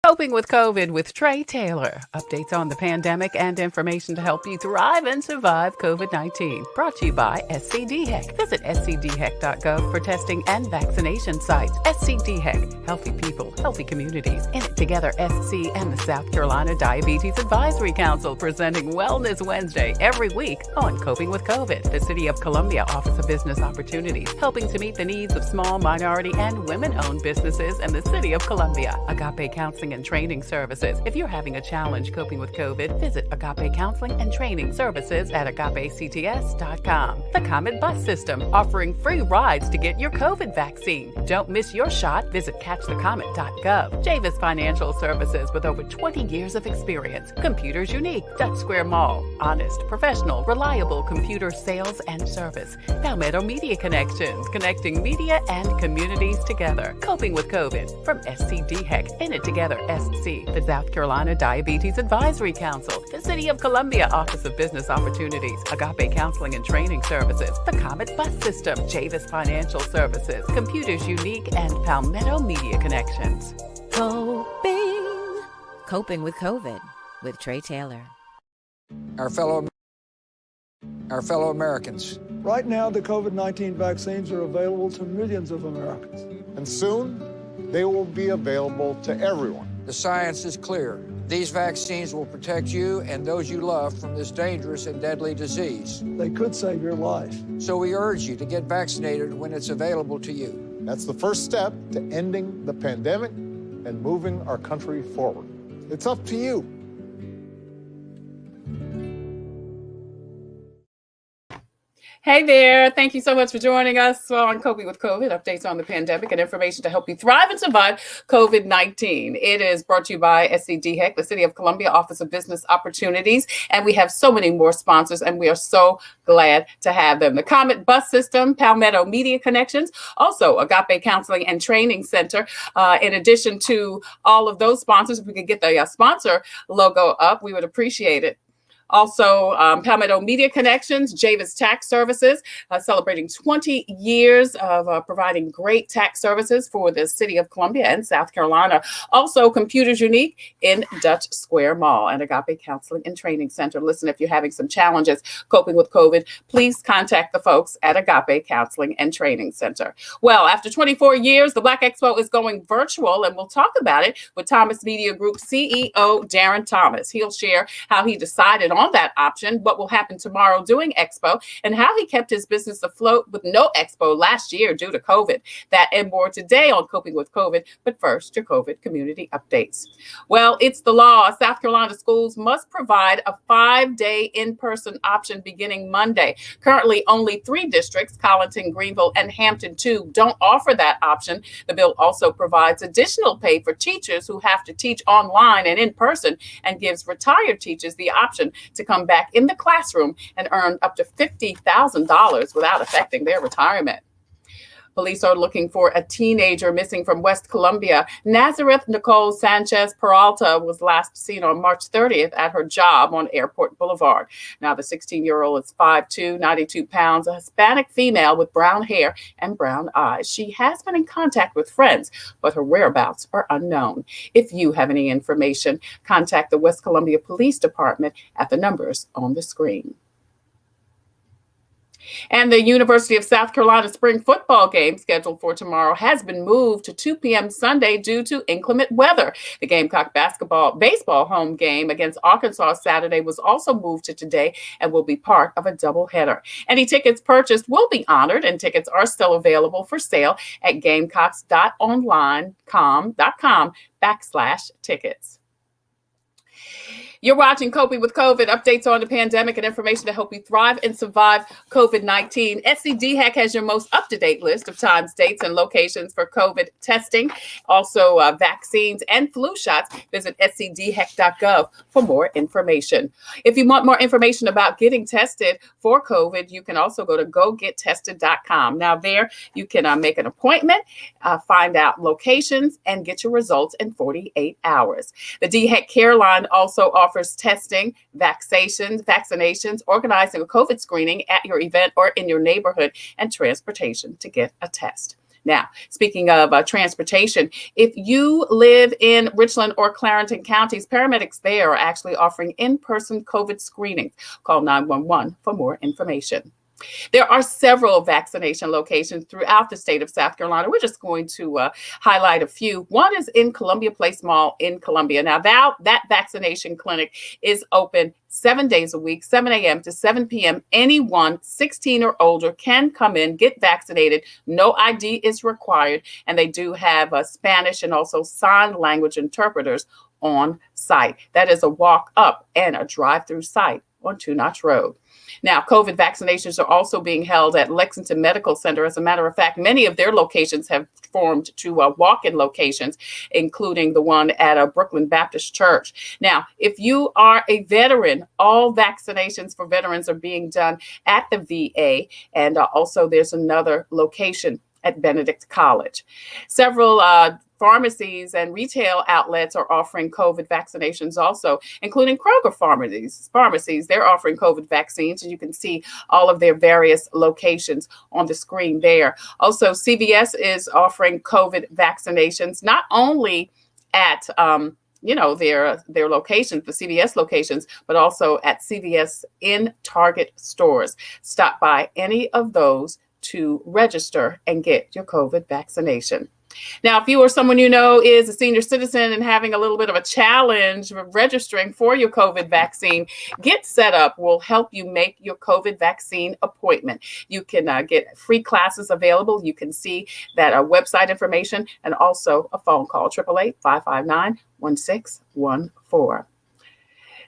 Coping with COVID with Tre Tailor. Updates on the pandemic and information to help you thrive and survive COVID-19. Brought to you by SCDHEC. Visit scdhec.gov for testing and vaccination sites. SCDHEC. Healthy people, healthy communities. In it together, SC and the South Carolina Diabetes Advisory Council presenting Wellness Wednesday every week on Coping with COVID. The City of Columbia Office of Business Opportunities, helping to meet the needs of small, minority, and women-owned businesses in the City of Columbia. Agape Counseling and Training Services. If you're having a challenge coping with COVID, visit Agape Counseling and Training Services at agapects.com. The Comet Bus System, offering free rides to get your COVID vaccine. Don't miss your shot. Visit catchthecomet.gov. Javis Financial Services, with over 20 years of experience. Computers Unique, Dutch Square Mall. Honest, professional, reliable computer sales and service. Palmetto Media Connections, connecting media and communities together. Coping with COVID from SCDHEC. In it together, SC, the South Carolina Diabetes Advisory Council, the City of Columbia Office of Business Opportunities, Agape Counseling and Training Services, the Comet Bus System, Javis Financial Services, Computers Unique, and Palmetto Media Connections. Coping with COVID with Tre Tailor. Our fellow Americans. Right now, the COVID-19 vaccines are available to millions of Americans. And soon, they will be available to everyone. The science is clear. These vaccines will protect you and those you love from this dangerous and deadly disease. They could save your life. So we urge you to get vaccinated when it's available to you. That's the first step to ending the pandemic and moving our country forward. It's up to you. Hey there. Thank you so much for joining us on Coping with COVID, updates on the pandemic and information to help you thrive and survive COVID-19. It is brought to you by SCDHEC, the City of Columbia Office of Business Opportunities. And we have so many more sponsors, and we are so glad to have them. The Comet Bus System, Palmetto Media Connections, also Agape Counseling and Training Center. In addition to all of those sponsors, if we could get the sponsor logo up, we would appreciate it. Also, Palmetto Media Connections, Javis Tax Services, celebrating 20 years of providing great tax services for the City of Columbia and South Carolina. Also, Computers Unique in Dutch Square Mall and Agape Counseling and Training Center. Listen, if you're having some challenges coping with COVID, please contact the folks at Agape Counseling and Training Center. Well, after 24 years, the Black Expo is going virtual, and we'll talk about it with Thomas Media Group CEO Darrin Thomas. He'll share how he decided on that option, what will happen tomorrow during Expo, and how he kept his business afloat with no Expo last year due to COVID. That and more today on Coping with COVID. But first, your COVID community updates. Well, it's the law. South Carolina schools must provide a 5-day in-person option beginning Monday. Currently, only 3 districts, Colleton, Greenville, and Hampton 2, don't offer that option. The bill also provides additional pay for teachers who have to teach online and in person, and gives retired teachers the option to come back in the classroom and earn up to $50,000 without affecting their retirement. Police are looking for a teenager missing from West Columbia. Nazareth Nicole Sanchez Peralta was last seen on March 30th at her job on Airport Boulevard. Now, the 16-year-old is 5'2", 92 pounds, a Hispanic female with brown hair and brown eyes. She has been in contact with friends, but her whereabouts are unknown. If you have any information, contact the West Columbia Police Department at the numbers on the screen. And the University of South Carolina spring football game scheduled for tomorrow has been moved to 2 p.m. Sunday due to inclement weather. The Gamecock baseball home game against Arkansas Saturday was also moved to today and will be part of a doubleheader. Any tickets purchased will be honored, and tickets are still available for sale at gamecocks.online.com/tickets. You're watching Coping with COVID, updates on the pandemic and information to help you thrive and survive COVID-19. SCDHEC has your most up-to-date list of times, dates, and locations for COVID testing, also vaccines and flu shots. Visit scdhec.gov for more information. If you want more information about getting tested for COVID, you can also go to gogettested.com. Now there, you can make an appointment, find out locations, and get your results in 48 hours. The DHEC Care Line also offers testing, vaccinations, organizing a COVID screening at your event or in your neighborhood, and transportation to get a test. Now, speaking of transportation, if you live in Richland or Clarendon counties, paramedics there are actually offering in-person COVID screenings. Call 911 for more information. There are several vaccination locations throughout the state of South Carolina. We're just going to highlight a few. One is in Columbia Place Mall in Columbia. Now, that vaccination clinic is open 7 days a week, 7 a.m. to 7 p.m. Anyone 16 or older can come in, get vaccinated. No ID is required. And they do have Spanish and also sign language interpreters on site. That is a walk up and a drive-through site on Two Notch Road. Now, COVID vaccinations are also being held at Lexington Medical Center. As a matter of fact, many of their locations have formed to walk-in locations, including the one at Brooklyn Baptist Church. Now, if you are a veteran, all vaccinations for veterans are being done at the VA, and also there's another location at Benedict College. Several pharmacies and retail outlets are offering COVID vaccinations also, including Kroger pharmacies. They're offering COVID vaccines, and you can see all of their various locations on the screen there. Also, CVS is offering COVID vaccinations, not only at their locations, the CVS locations, but also at CVS in Target stores. Stop by any of those to register and get your COVID vaccination. Now, if you or someone you know is a senior citizen and having a little bit of a challenge registering for your COVID vaccine, Get Set Up will help you make your COVID vaccine appointment. You can get free classes available. You can see that website information and also a phone call, 888-559-1614.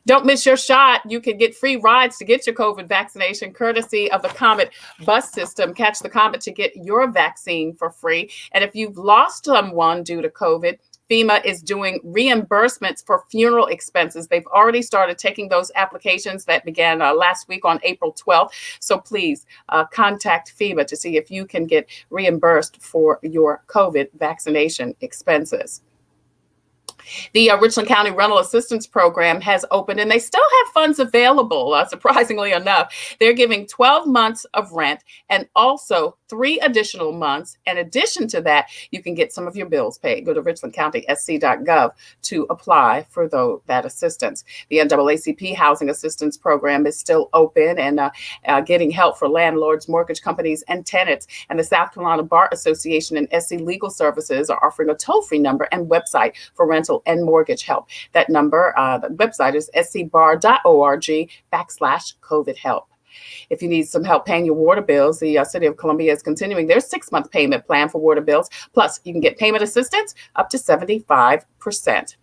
Don't miss your shot. You can get free rides to get your COVID vaccination courtesy of the Comet bus system. Catch the Comet to get your vaccine for free. And if you've lost someone due to COVID, FEMA is doing reimbursements for funeral expenses. They've already started taking those applications that began last week on April 12th. So please contact FEMA to see if you can get reimbursed for your COVID vaccination expenses. The Richland County Rental Assistance Program has opened, and they still have funds available, surprisingly enough. They're giving 12 months of rent and also 3 additional months. In addition to that, you can get some of your bills paid. Go to richlandcountysc.gov to apply for that assistance. The NAACP Housing Assistance Program is still open and getting help for landlords, mortgage companies, and tenants. And the South Carolina Bar Association and SC Legal Services are offering a toll-free number and website for rental and mortgage help. That number, the website is scbar.org/COVID help. If you need some help paying your water bills, the City of Columbia is continuing their 6-month payment plan for water bills. Plus, you can get payment assistance up to 75%.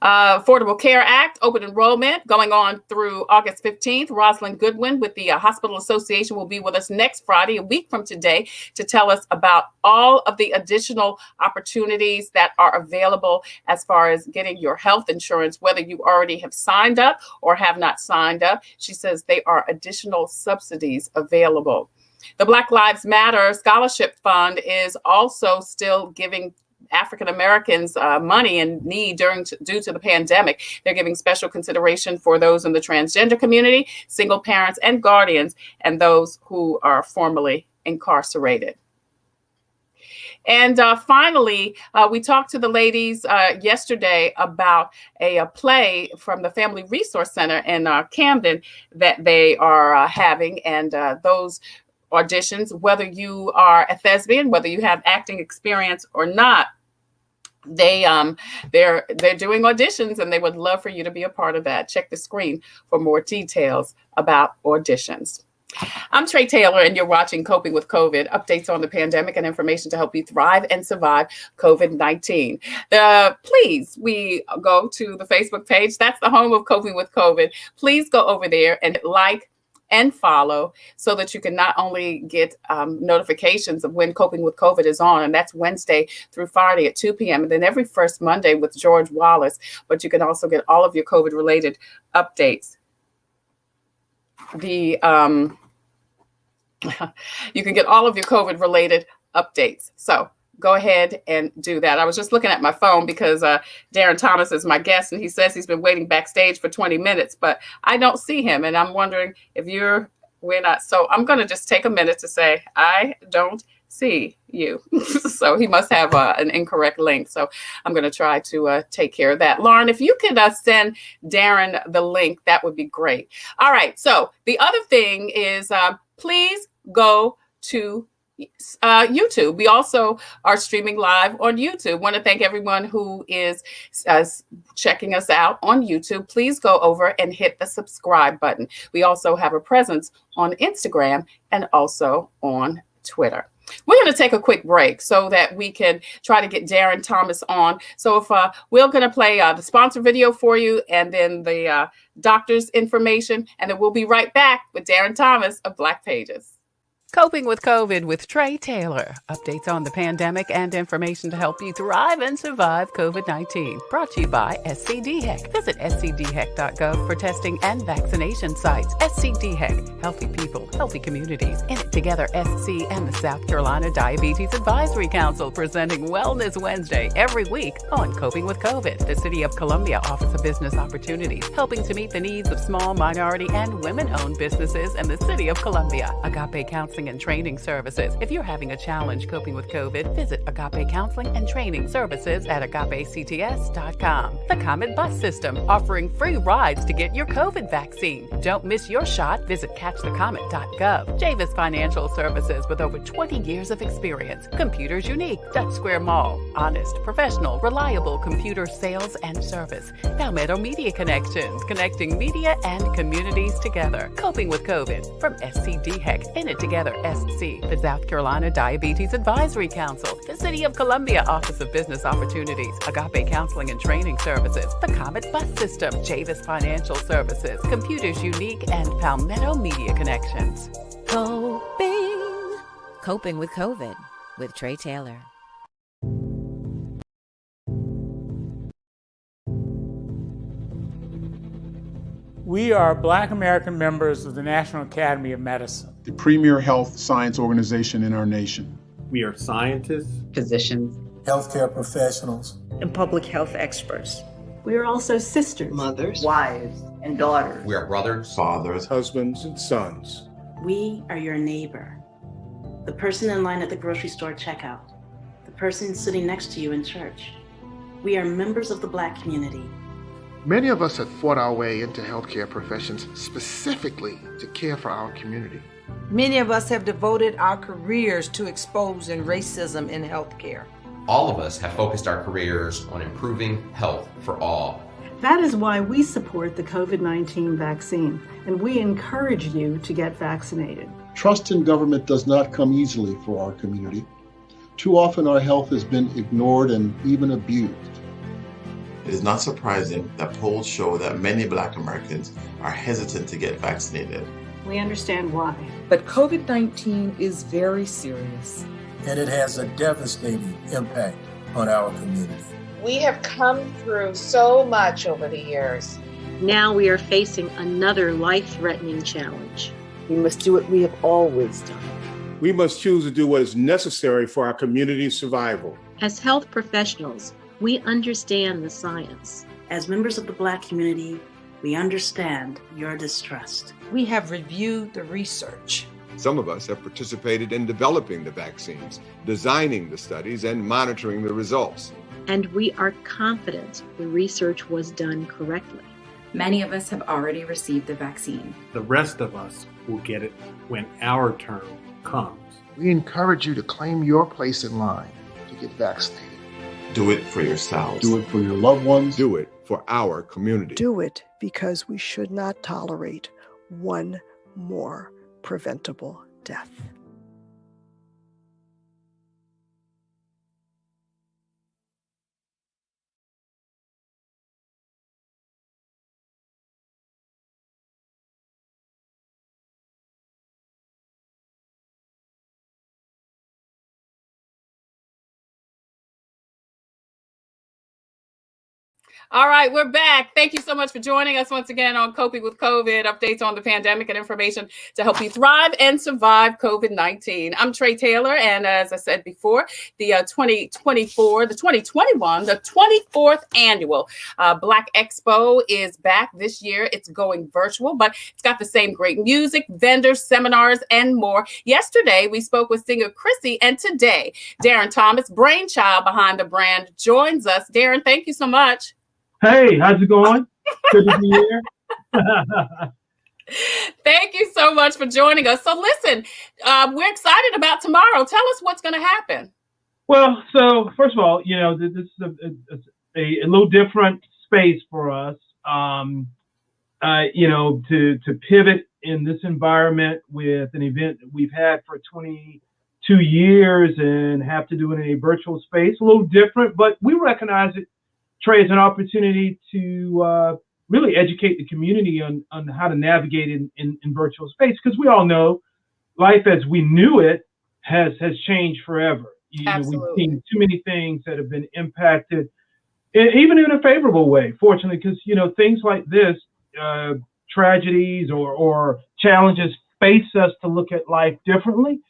Affordable Care Act, open enrollment going on through August 15th. Rosalind Goodwin with the Hospital Association will be with us next Friday, a week from today, to tell us about all of the additional opportunities that are available as far as getting your health insurance, whether you already have signed up or have not signed up. She says there are additional subsidies available. The Black Lives Matter Scholarship Fund is also still giving African Americans money in need due to the pandemic. They're giving special consideration for those in the transgender community, single parents and guardians, and those who are formerly incarcerated. And finally, we talked to the ladies yesterday about a play from the Family Resource Center in Camden that they are having, and those auditions, whether you are a thespian, whether you have acting experience or not, they're doing auditions, and they would love for you to be a part of that. Check the screen for more details about auditions. I'm Tre Tailor, and you're watching Coping with COVID, updates on the pandemic and information to help you thrive and survive COVID-19. Please, we go to the Facebook page. That's the home of Coping with COVID. Please go over there and like and follow so that you can not only get notifications of when Coping with COVID is on, and that's Wednesday through Friday at 2 p.m. and then every first Monday with George Wallace, but you can also get all of your COVID-related updates. You can get all of your COVID-related updates. So go ahead and do that. I was just looking at my phone because Darrin Thomas is my guest, and he says he's been waiting backstage for 20 minutes, but I don't see him. And I'm wondering if we're not. So I'm going to just take a minute to say, I don't see you. So he must have an incorrect link. So I'm going to try to take care of that. Lauren, if you could send Darrin the link, that would be great. All right. So the other thing is please go to YouTube. We also are streaming live on YouTube. Want to thank everyone who is checking us out on YouTube. Please go over and hit the subscribe button. We also have a presence on Instagram and also on Twitter. We're going to take a quick break so that we can try to get Darrin Thomas on. So if we're going to play the sponsor video for you and then the doctor's information, and then we'll be right back with Darrin Thomas of Black Pages. Coping with COVID with Tre Tailor. Updates on the pandemic and information to help you thrive and survive COVID-19. Brought to you by SCDHEC. Visit scdhec.gov for testing and vaccination sites. SCDHEC. Healthy people, healthy communities. In it together, SC and the South Carolina Diabetes Advisory Council presenting Wellness Wednesday every week on Coping with COVID. The City of Columbia Office of Business Opportunities, helping to meet the needs of small, minority, and women-owned businesses in the City of Columbia. Agape Counseling and Training Services. If you're having a challenge coping with COVID, visit Agape Counseling and Training Services at agapects.com. The Comet Bus System, offering free rides to get your COVID vaccine. Don't miss your shot. Visit catchthecomet.gov. Javis Financial Services, with over 20 years of experience. Computers Unique, Dutch Square Mall. Honest, professional, reliable computer sales and service. Palmetto Media Connections, connecting media and communities together. Coping with COVID from SCDHEC. In it together, SC, the South Carolina Diabetes Advisory Council, the City of Columbia Office of Business Opportunities, Agape Counseling and Training Services, the Comet Bus System, Javis Financial Services, Computers Unique, and Palmetto Media Connections. Coping with COVID with Tre Tailor. We are Black American members of the National Academy of Medicine, the premier health science organization in our nation. We are scientists, physicians, healthcare professionals, and public health experts. We are also sisters, mothers, wives, and daughters. We are brothers, fathers, husbands, and sons. We are your neighbor. The person in line at the grocery store checkout. The person sitting next to you in church. We are members of the Black community. Many of us have fought our way into healthcare professions specifically to care for our community. Many of us have devoted our careers to exposing racism in healthcare. All of us have focused our careers on improving health for all. That is why we support the COVID-19 vaccine, and we encourage you to get vaccinated. Trust in government does not come easily for our community. Too often our health has been ignored and even abused. It is not surprising that polls show that many Black Americans are hesitant to get vaccinated. We understand why. But COVID-19 is very serious. And it has a devastating impact on our community. We have come through so much over the years. Now we are facing another life-threatening challenge. We must do what we have always done. We must choose to do what is necessary for our community's survival. As health professionals, we understand the science. As members of the Black community, we understand your distrust. We have reviewed the research. Some of us have participated in developing the vaccines, designing the studies, and monitoring the results. And we are confident the research was done correctly. Many of us have already received the vaccine. The rest of us will get it when our turn comes. We encourage you to claim your place in line to get vaccinated. Do it for yourselves. Do it for your loved ones. Do it for our community. Do it because we should not tolerate one more preventable death. All right, we're back. Thank you so much for joining us once again on Coping with COVID, updates on the pandemic and information to help you thrive and survive COVID-19. I'm Tre Tailor, and as I said before, the 2024, the 2021, the 24th annual Black Expo is back this year. It's going virtual, but it's got the same great music, vendors, seminars, and more. Yesterday, we spoke with singer Chrissy, and today, Darrin Thomas, brainchild behind the brand, joins us. Darrin, thank you so much. Hey, how's it going? Good to be here. Thank you so much for joining us. So listen, we're excited about tomorrow. Tell us what's going to happen. Well, so first of all, you know, this is a little different space for us, you know, to pivot in this environment with an event that we've had for 22 years and have to do it in a virtual space. A little different, but we recognize it, Tre, as an opportunity to really educate the community on how to navigate in virtual space, because we all know life as we knew it has changed forever. You know, we've seen too many things that have been impacted, even in a favorable way, fortunately, because, you know, things like this, tragedies or challenges face us to look at life differently.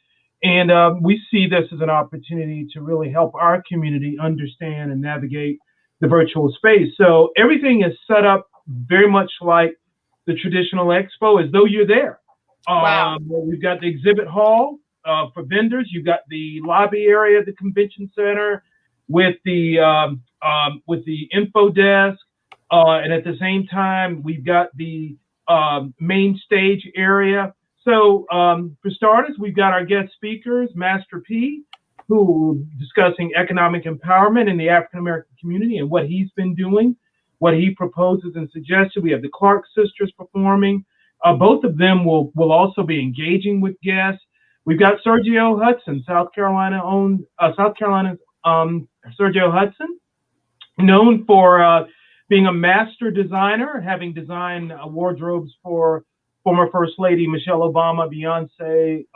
And we see this as an opportunity to really help our community understand and navigate the virtual space. So everything is set up very much like the traditional expo, as though you're there. Wow. We've got the exhibit hall for vendors. You've got the lobby area of the convention center with the info desk, and at the same time we've got the main stage area. So for starters, we've got our guest speakers, Master P, who discussing economic empowerment in the African American community and what he's been doing, what he proposes and suggested. We have the Clark sisters performing. Both of them will also be engaging with guests. We've got Sergio Hudson, South Carolina's Sergio Hudson, known for being a master designer, having designed wardrobes for former First Lady Michelle Obama, Beyonce,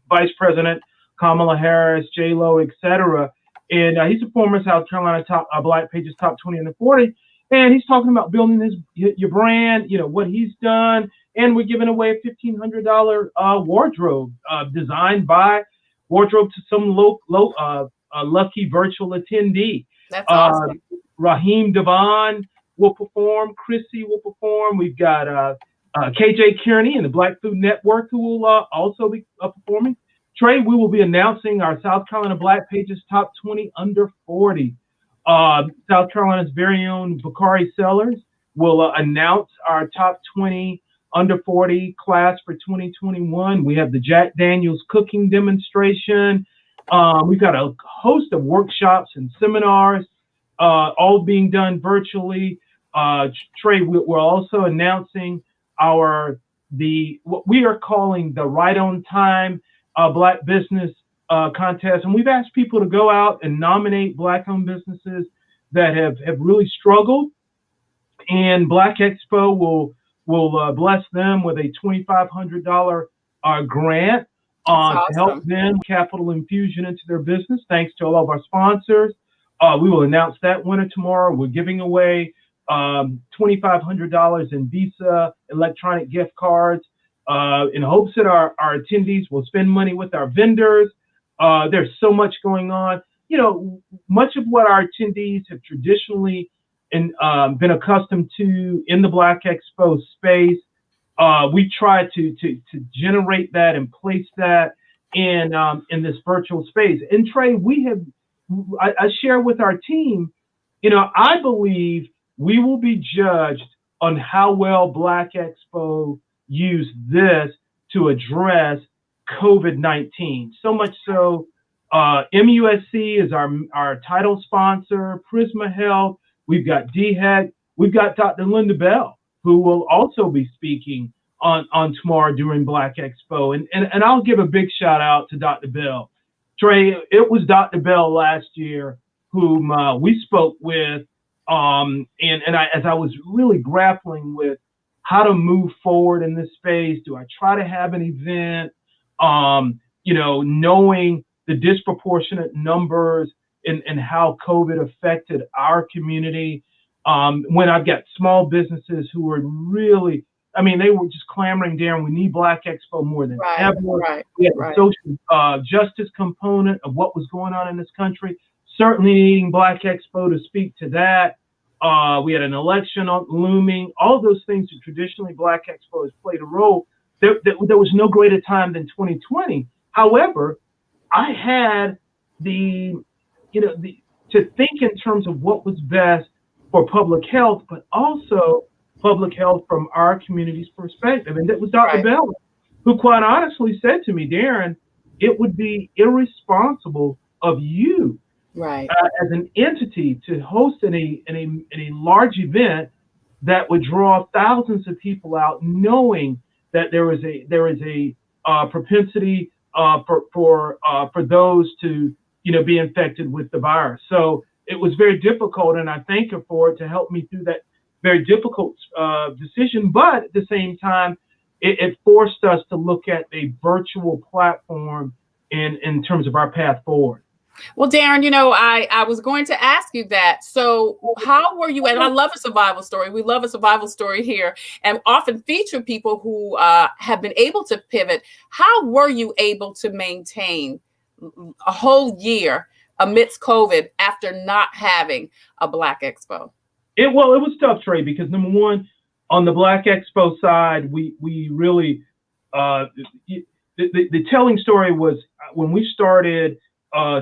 Vice President Kamala Harris, J-Lo, etc. And he's a former South Carolina Black Pages Top 20 under 40. And he's talking about building your brand, you know, what he's done. And we're giving away a $1,500 wardrobe designed by wardrobe to some lucky virtual attendee. That's awesome. Raheem Devon will perform. Chrissy will perform. We've got KJ Kearney and the Black Food Network who will also be performing. Tre, we will be announcing our South Carolina Black Pages Top 20 under 40. South Carolina's very own Bakari Sellers will announce our top 20 under 40 class for 2021. We have the Jack Daniels cooking demonstration. We've got a host of workshops and seminars, all being done virtually. Tre, we're also announcing what we are calling the Right on Time Black Business contest, and we've asked people to go out and nominate Black-owned businesses that have really struggled, and Black Expo will bless them with a $2,500 grant to help them capital infusion into their business. Thanks to all of our sponsors, we will announce that winner tomorrow. We're giving away $2,500 in Visa electronic gift cards, in hopes that our attendees will spend money with our vendors. There's so much going on. You know, much of what our attendees have traditionally been accustomed to in the Black Expo space, we try to generate that and place that in this virtual space. And Tre, I share with our team, you know, I believe we will be judged on how well Black Expo use this to address COVID-19. So much so, MUSC is our title sponsor, Prisma Health. We've got DHEC. We've got Dr. Linda Bell, who will also be speaking on tomorrow during Black Expo. And I'll give a big shout out to Dr. Bell. Tre, it was Dr. Bell last year whom we spoke with, as I was really grappling with how to move forward in this space. Do I try to have an event, you know, knowing the disproportionate numbers and how COVID affected our community? when I've got small businesses who are really, I mean, they were just clamoring, Darrin, we need Black Expo more than ever. We had the social justice component of what was going on in this country, certainly needing Black Expo to speak to that. We had an election looming, all of those things that traditionally Black Expo has played a role. There was no greater time than 2020. However, I had to think in terms of what was best for public health, but also public health from our community's perspective. And that was Dr. Bell, who quite honestly said to me, Darrin, it would be irresponsible of you as an entity to host in a large event that would draw thousands of people out, knowing that there is a propensity for those to be infected with the virus. So it was very difficult, and I thank her for it to help me through that very difficult decision. But at the same time, it forced us to look at a virtual platform in terms of our path forward. Well, Darrin, I was going to ask you that. So how were you, and I love a survival story. We love a survival story here and often feature people who have been able to pivot. How were you able to maintain a whole year amidst COVID after not having a Black Expo? It was tough, Trey, because number one, on the Black Expo side, we really, the telling story was when we started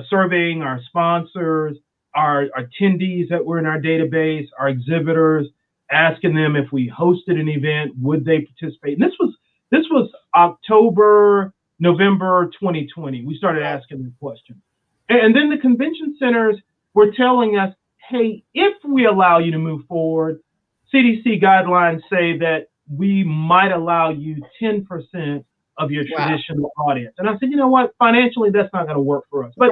surveying our sponsors, our attendees that were in our database, our exhibitors, asking them if we hosted an event, would they participate? And this was October, November 2020. We started asking the question. And then the convention centers were telling us, hey, if we allow you to move forward, CDC guidelines say that we might allow you 10% of your traditional audience. And I said, you know what, financially, that's not going to work for us. But,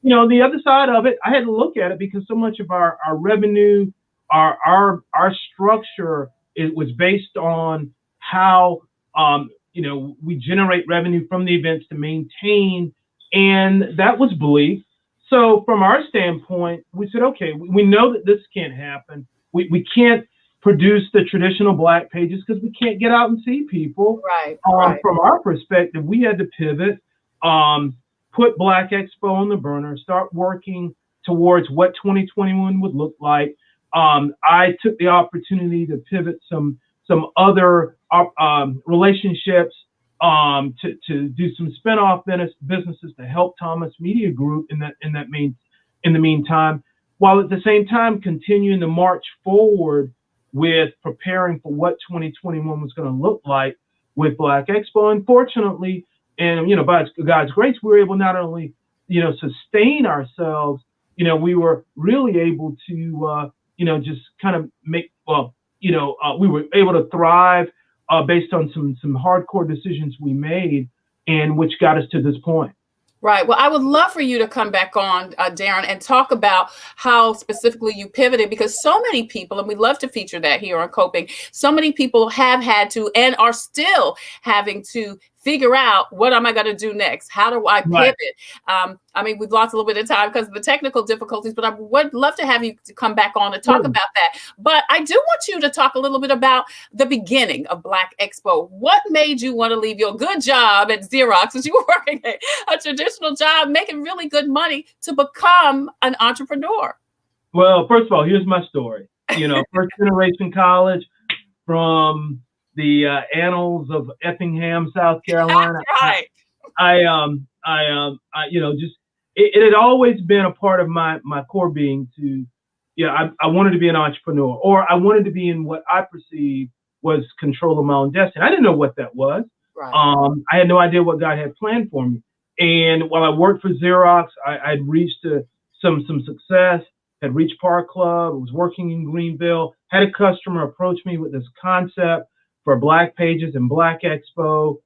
the other side of it, I had to look at it because so much of our revenue, our structure, it was based on how, we generate revenue from the events to maintain, and that was bleak. So from our standpoint, we said, okay, we know that this can't happen. We can't produce the traditional Black pages because we can't get out and see people. From our perspective, we had to pivot, put Black Expo on the burner, start working towards what 2021 would look like. I took the opportunity to pivot some other relationships to do some spinoff businesses to help Thomas Media Group in the meantime, while at the same time continuing to march forward with preparing for what 2021 was going to look like with Black Expo. Unfortunately, and by God's grace, we were able not only sustain ourselves, we were really able to just kind of make we were able to thrive based on some hardcore decisions we made, and which got us to this point. Right. Well, I would love for you to come back on, Darrin, and talk about how specifically you pivoted, because so many people, and we love to feature that here on Coping, so many people have had to and are still having to figure out, what am I going to do next? How do I pivot? We've lost a little bit of time because of the technical difficulties, but I would love to have you to come back on and talk about that. But I do want you to talk a little bit about the beginning of Black Expo. What made you want to leave your good job at Xerox, as you were working a traditional job, making really good money, to become an entrepreneur? Well, first of all, here's my story. First generation college from the annals of Effingham, South Carolina. Right. It had always been a part of my core being to, I wanted to be an entrepreneur, or I wanted to be in what I perceived was control of my own destiny. I didn't know what that was. I had no idea what God had planned for me. And while I worked for Xerox, I'd reached some success, had reached Park Club, was working in Greenville, had a customer approach me with this concept for Black Pages and Black Expo.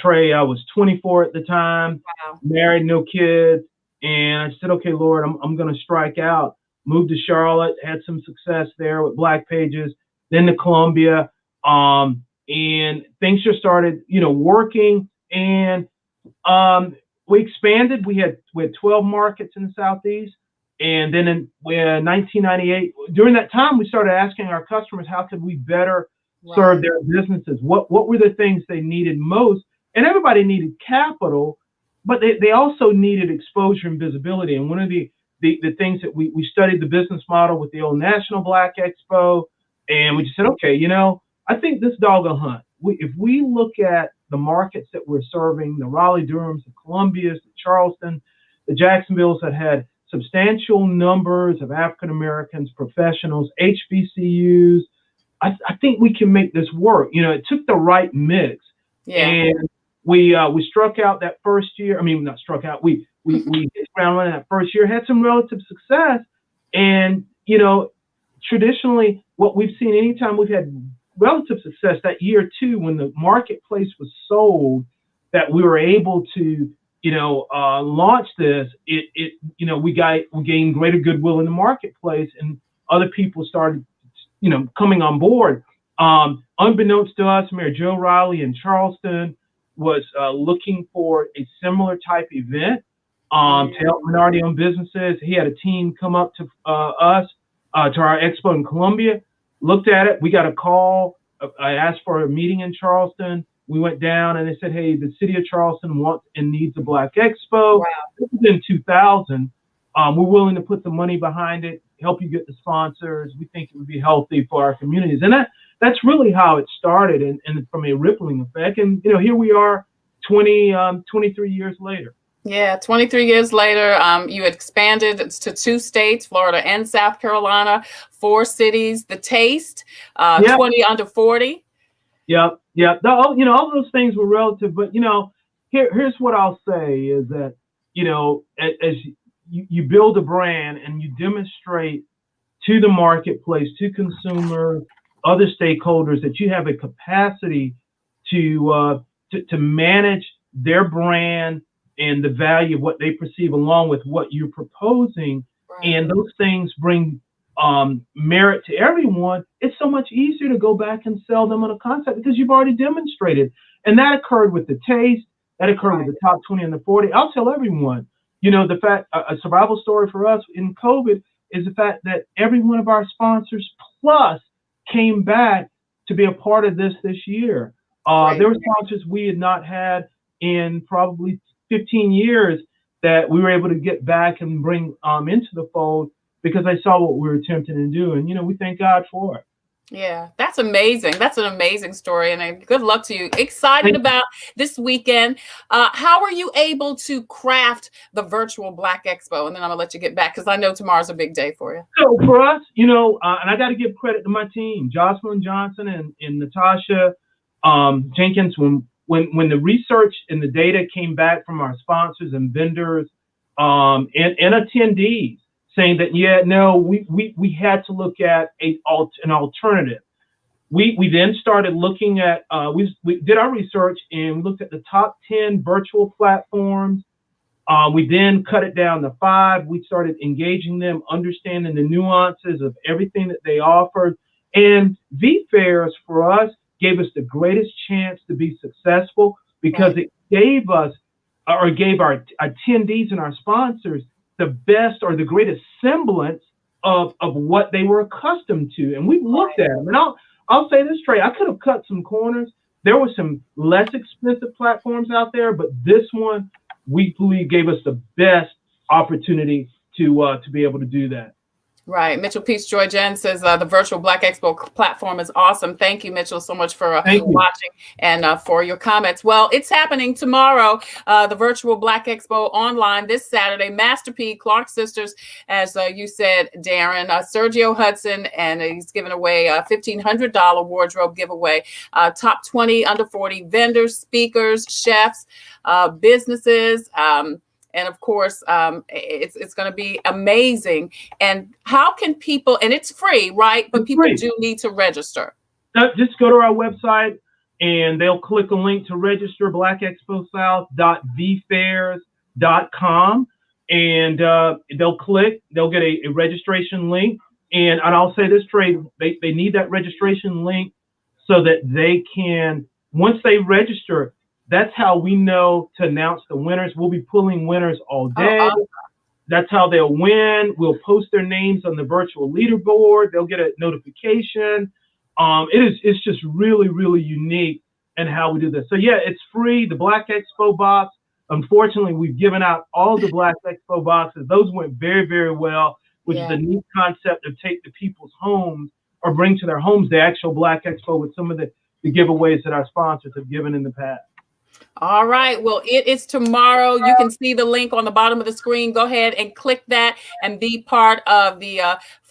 Trey, I was 24 at the time, married, no kids. And I said, okay, Lord, I'm going to strike out. Moved to Charlotte, had some success there with Black Pages, then to Columbia. And things just started, working. And we expanded. We had 12 markets in the Southeast. And then in 1998, during that time, we started asking our customers, how could we better serve their businesses? What were the things they needed most? And everybody needed capital, but they also needed exposure and visibility. And one of the things that we studied the business model with the old National Black Expo, and we just said, okay, I think this dog will hunt. If we look at the markets that we're serving, the Raleigh-Durhams, the Columbias, the Charleston, the Jacksonvilles that had substantial numbers of African Americans, professionals, HBCUs, I think we can make this work. It took the right mix. Yeah. And we struck out that first year. I mean, not struck out. We hit ground running that first year, had some relative success. And, traditionally, what we've seen anytime we've had relative success, that year too, when the marketplace was sold, that we were able to, launch this, we gained greater goodwill in the marketplace, and other people started, coming on board. Unbeknownst to us, Mayor Joe Riley in Charleston was looking for a similar type event to help minority-owned businesses. He had a team come up to us, to our expo in Columbia, looked at it. We got a call. I asked for a meeting in Charleston. We went down and they said, hey, the city of Charleston wants and needs a Black Expo. Wow. This was in 2000. We're willing to put the money behind it, help you get the sponsors. We think it would be healthy for our communities. And that's really how it started, and from a rippling effect. And, here we are 23 years later. Yeah, 23 years later, you expanded to 2 states, Florida and South Carolina, 4 cities, the taste, 20 under 40. Yep. All those things were relative, but here's what I'll say is that as you build a brand and you demonstrate to the marketplace, to consumers, other stakeholders, that you have a capacity to manage their brand and the value of what they perceive along with what you're proposing, and those things bring merit to everyone, it's so much easier to go back and sell them on a concept because you've already demonstrated. And that occurred with the taste, that occurred with the top 20 and the 40. I'll tell everyone, the fact, a survival story for us in COVID is the fact that every one of our sponsors plus came back to be a part of this year. There were sponsors we had not had in probably 15 years that we were able to get back and bring into the fold because they saw what we were attempting to do. And, we thank God for it. Yeah, that's amazing. That's an amazing story. And good luck to you. Excited about this weekend. How were you able to craft the Virtual Black Expo? And then I'm going to let you get back because I know tomorrow's a big day for you. So for us, and I got to give credit to my team, Jocelyn Johnson and Natasha Jenkins, when the research and the data came back from our sponsors and vendors and attendees saying that, we had to look at an alternative. We then started looking at, we did our research and we looked at the top 10 virtual platforms. We then cut it down to 5. We started engaging them, understanding the nuances of everything that they offered. And VFairs for us gave us the greatest chance to be successful because it gave us, or gave our attendees and our sponsors the best or the greatest semblance of what they were accustomed to. And we looked at them. And I'll say this, Trey, I could have cut some corners. There were some less expensive platforms out there, but this one, we believe, gave us the best opportunity to be able to do that. Right. Mitchell Peace Joy Jen says the Virtual Black Expo platform is awesome. Thank you, Mitchell, so much for watching and for your comments. Well, it's happening tomorrow, the Virtual Black Expo online this Saturday. Master P, Clark Sisters, as you said, Darrin, Sergio Hudson, and he's giving away a $1,500 wardrobe giveaway. Top 20 under 40 vendors, speakers, chefs, businesses, and of course, it's going to be amazing. And how can people, and it's free, right? But people do need to register. Just go to our website and they'll click a link to register, blackexposouth.vfairs.com. And they'll click, they'll get a registration link. And I'll say this, Trey, they need that registration link so that they can, once they register, that's how we know to announce the winners. We'll be pulling winners all day. That's how they'll win. We'll post their names on the virtual leaderboard. They'll get a notification. It's just really, really unique in how we do this. So yeah, it's free. The Black Expo box. Unfortunately, we've given out all the Black Expo boxes. Those went very, very well, which is a neat concept of take to people's homes or bring to their homes the actual Black Expo with some of the giveaways that our sponsors have given in the past. All right. Well, it is tomorrow. You can see the link on the bottom of the screen. Go ahead and click that and be part of the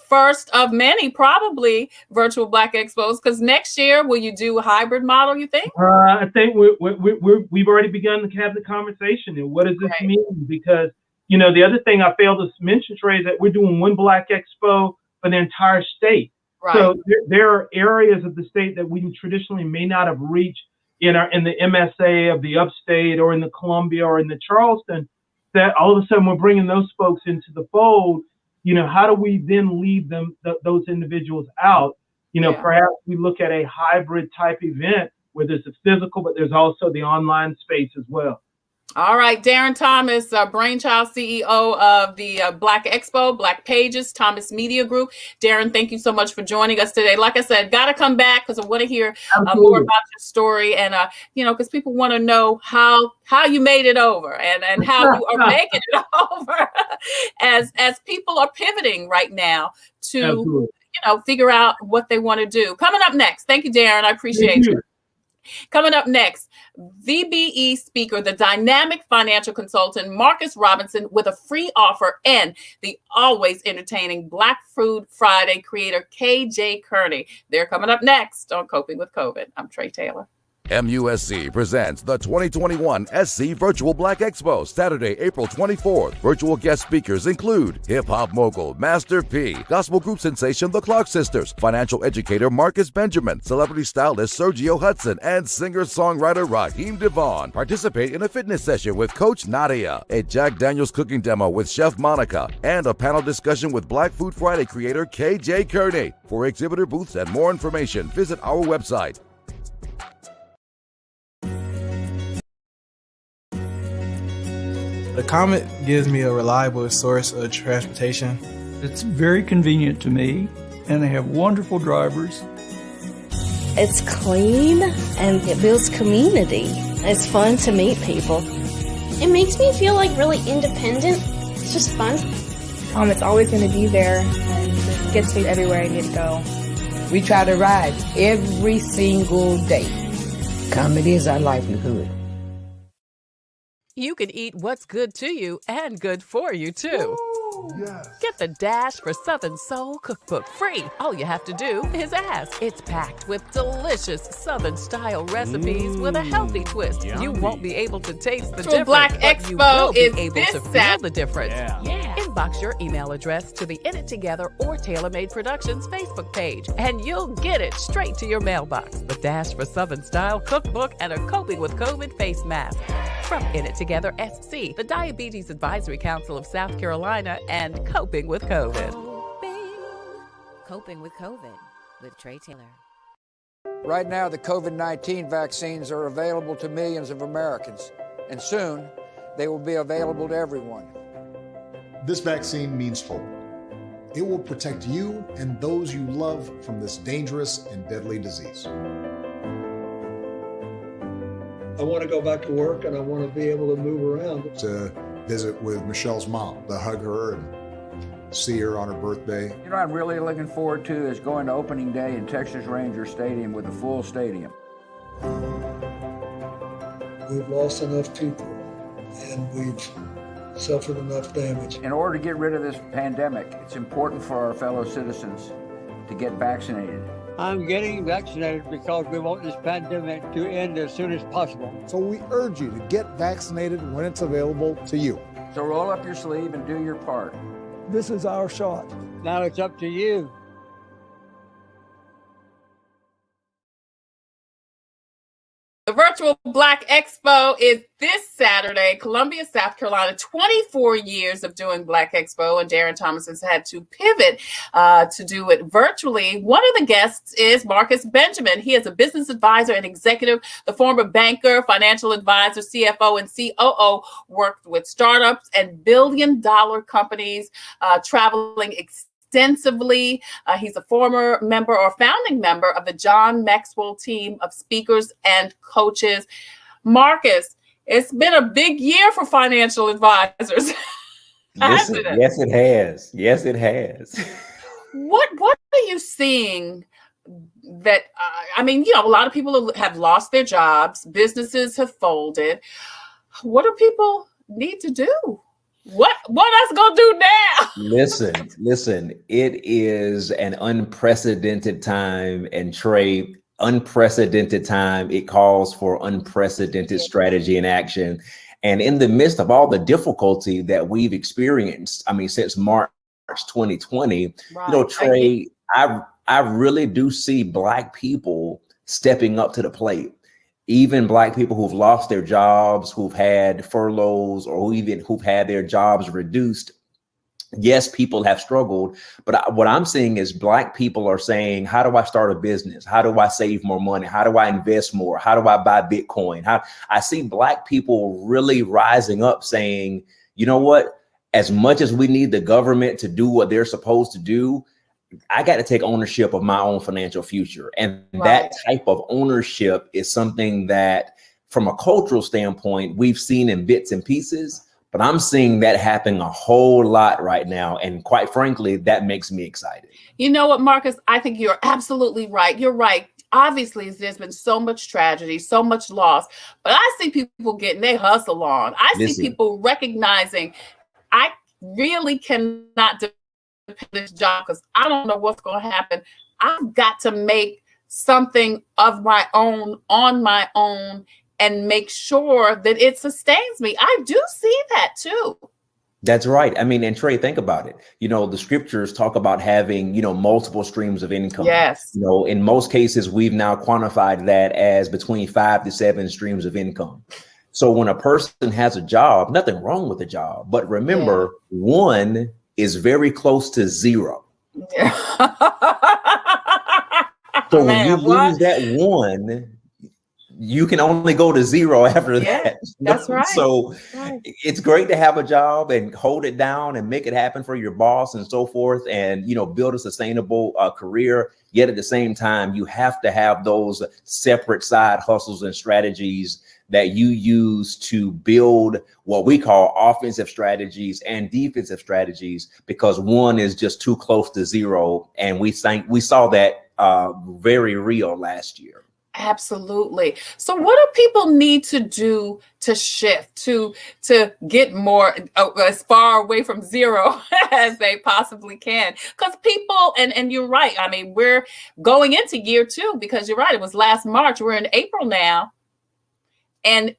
first of many, probably, virtual Black Expos. Because next year, will you do a hybrid model, you think? I think we've already begun to have the conversation. And what does this mean? Because, you know, the other thing I failed to mention, Trey, is that we're doing one Black Expo for the entire state. Right. So there are areas of the state that we traditionally may not have reached in the MSA of the upstate or in the Columbia or in the Charleston, that all of a sudden we're bringing those folks into the fold. You know, how do we then leave those individuals out? You know, perhaps we look at a hybrid type event where there's a physical, but there's also the online space as well. All right, Darrin Thomas, brainchild CEO of the Black Expo, Black Pages, Thomas Media Group. Darrin, thank you so much for joining us today. Like I said, got to come back because I want to hear more about your story, and you know, because people want to know how you made it over and how you are making it over as people are pivoting right now to you know, figure out what they want to do. Coming up next, thank you, Darrin. I appreciate you. Coming up next, VBE speaker, the dynamic financial consultant, Marcus Robinson, with a free offer, and the always entertaining Black Food Friday creator, KJ Kearney. They're coming up next on Coping with COVID. I'm Tre Tailor. MUSC presents the 2021 SC Virtual Black Expo, Saturday, April 24th. Virtual guest speakers include hip-hop mogul Master P, gospel group sensation The Clark Sisters, financial educator Marcus Benjamin, celebrity stylist Sergio Hudson, and singer-songwriter Raheem Devon. Participate in a fitness session with Coach Nadia, a Jack Daniels cooking demo with Chef Monica, and a panel discussion with Black Food Friday creator KJ Kearney. For exhibitor booths and more information, visit our website. The Comet gives me a reliable source of transportation. It's very convenient to me, and they have wonderful drivers. It's clean, and it builds community. It's fun to meet people. It makes me feel like really independent. It's just fun. Comet's always going to be there, and it gets me everywhere I need to go. We try to ride every single day. Comet is our livelihood. You can eat what's good to you and good for you, too. Ooh, yes. Get the Dash for Southern Soul cookbook free. All you have to do is ask. It's packed with delicious Southern-style recipes with a healthy twist. Yummy. You won't be able to taste the Virtual difference, Black but you Expo will be is able this to feel Saturday. the difference. Yeah. Inbox your email address to the In It Together or Tailor Made Productions Facebook page, and you'll get it straight to your mailbox. The Dash for Southern Style cookbook and a Coping with COVID face mask. From In It Together SC, the Diabetes Advisory Council of South Carolina, and Coping with COVID. Coping with COVID with Tre Tailor. Right now, the COVID-19 vaccines are available to millions of Americans, and soon they will be available to everyone. This vaccine means hope. It will protect you and those you love from this dangerous and deadly disease. I want to go back to work, and I want to be able to move around. To visit with Michelle's mom, to hug her and see her on her birthday. You know what I'm really looking forward to is going to opening day in Texas Ranger Stadium with a full stadium. We've lost enough people, and we've suffered enough damage. In order to get rid of this pandemic, it's important for our fellow citizens to get vaccinated. I'm getting vaccinated because we want this pandemic to end as soon as possible. So we urge you to get vaccinated when it's available to you. So roll up your sleeve and do your part. This is our shot. Now it's up to you. The Virtual Black Expo is this Saturday, Columbia, South Carolina. 24 years of doing Black Expo, and Darrin Thomas has had to pivot to do it virtually. One of the guests is Marcus Benjamin. He is a business advisor and executive, the former banker, financial advisor, CFO, and COO, worked with startups and billion-dollar companies, traveling extensively. He's a former member or founding member of the John Maxwell team of speakers and coaches. Marcus, it's been a big year for financial advisors. Listen, yes, it has. Yes, it has. What are you seeing that, I mean, a lot of people have lost their jobs. Businesses have folded. What do people need to do? What us gonna do now? Listen, it is an unprecedented time, and Trey, unprecedented time. It calls for unprecedented strategy and action. And in the midst of all the difficulty that we've experienced, I mean, since March 2020, right. Trey, I really do see Black people stepping up to the plate. Even Black people who've lost their jobs, who've had furloughs, or who've had their jobs reduced. Yes, people have struggled, but what I'm seeing is Black people are saying, how do I start a business? How do I save more money? How do I invest more? How do I buy Bitcoin? I see Black people really rising up saying, you know what, as much as we need the government to do what they're supposed to do, I got to take ownership of my own financial future. And that type of ownership is something that, from a cultural standpoint, we've seen in bits and pieces, but I'm seeing that happen a whole lot right now. And quite frankly, that makes me excited. You know what, Marcus? I think you're absolutely right. You're right. Obviously, there's been so much tragedy, so much loss, but I see people getting their hustle on. I see people recognizing, I really cannot this job because I don't know what's going to happen. I've got to make something of my own on my own and make sure that it sustains me. I do see that too. That's right. I mean, and Trey, think about it. The scriptures talk about having, multiple streams of income. Yes. In most cases, we've now quantified that as between 5 to 7 streams of income. So when a person has a job, nothing wrong with a job, but remember, one is very close to 0. So when you lose that one, you can only go to 0 after that. That's right. So it's great to have a job and hold it down and make it happen for your boss and so forth, and build a sustainable career. Yet at the same time, you have to have those separate side hustles and strategies that you use to build what we call offensive strategies and defensive strategies, because one is just too close to 0. And we saw that very real last year. Absolutely. So what do people need to do to shift, to get more as far away from 0 as they possibly can? Because people, and you're right, I mean, we're going into year 2, because you're right, it was last March, we're in April now. And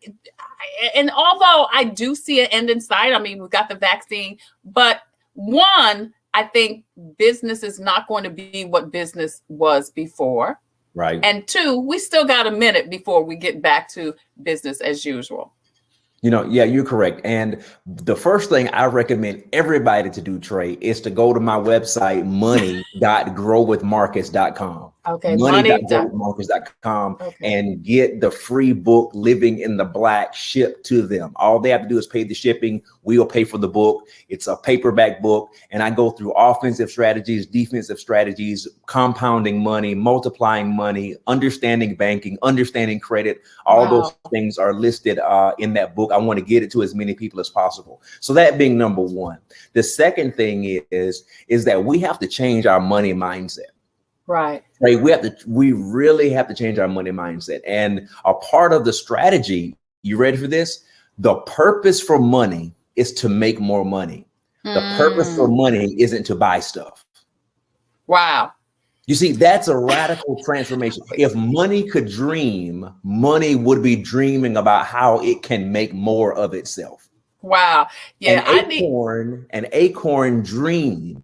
although I do see an end in sight, I mean, we've got the vaccine, but one, I think business is not going to be what business was before. Right. And 2, we still got a minute before we get back to business as usual. Yeah, you're correct. And the first thing I recommend everybody to do, Trey, is to go to my website, money.growwithmarcus.com. Okay, money.growwithmarcus.com and get the free book, Living in the Black, shipped to them. All they have to do is pay the shipping. We'll pay for the book. It's a paperback book. And I go through offensive strategies, defensive strategies, compounding money, multiplying money, understanding banking, understanding credit. All those things are listed in that book. I want to get it to as many people as possible. So that being number one. The second thing is that we have to change our money mindset. Right. We really have to change our money mindset. And a part of the strategy, you ready for this? The purpose for money is to make more money. The purpose for money isn't to buy stuff. Wow. You see, that's a radical transformation. If money could dream, money would be dreaming about how it can make more of itself. Wow. Yeah. An acorn dreams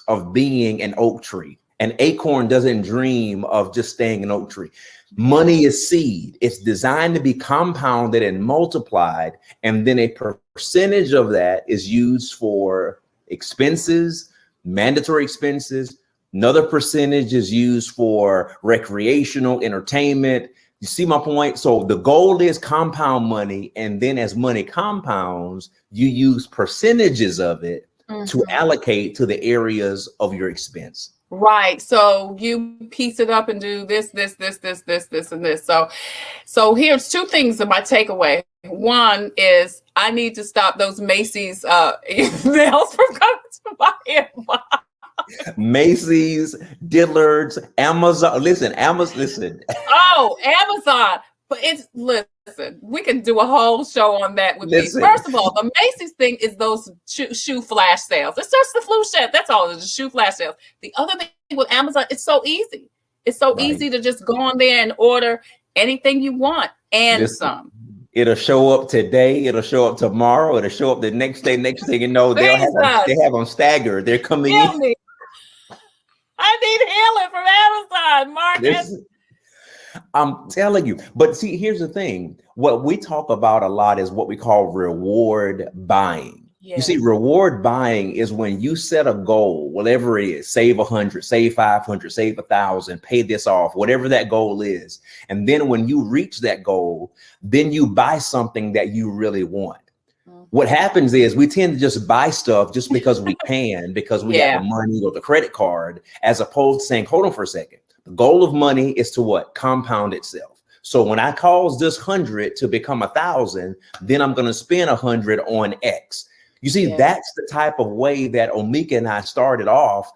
of being an oak tree. An acorn doesn't dream of just staying an oak tree. Money is seed. It's designed to be compounded and multiplied. And then a percentage of that is used for expenses, mandatory expenses. Another percentage is used for recreational entertainment. You see my point? So the goal is compound money. And then as money compounds, you use percentages of it to allocate to the areas of your expense. Right. So you piece it up and do this, and this. So here's two things in my takeaway. One is I need to stop those Macy's emails from coming to my inbox. Macy's, Dillard's, Amazon. Listen. Oh, Amazon. But listen, we can do a whole show on that with me. First of all, the Macy's thing is those shoe flash sales. It's just the flu shot. That's all. It's the shoe flash sales. The other thing with Amazon, it's so easy. It's so easy to just go on there and order anything you want and some. It'll show up today. It'll show up tomorrow. It'll show up the next day. Next thing you know, they have them staggered. They're coming in. Me. I need healing from Amazon, Marcus. I'm telling you. But see, here's the thing. What we talk about a lot is what we call reward buying. Yes. You see, reward buying is when you set a goal, whatever it is, save 100, save 500, save 1,000, pay this off, whatever that goal is. And then when you reach that goal, then you buy something that you really want. What happens is we tend to just buy stuff just because we can, because we got the money or the credit card, as opposed to saying, hold on for a second. The goal of money is to what? Compound itself. So when I cause this 100 to become 1,000, then I'm going to spend 100 on X. You see, that's the type of way that Omika and I started off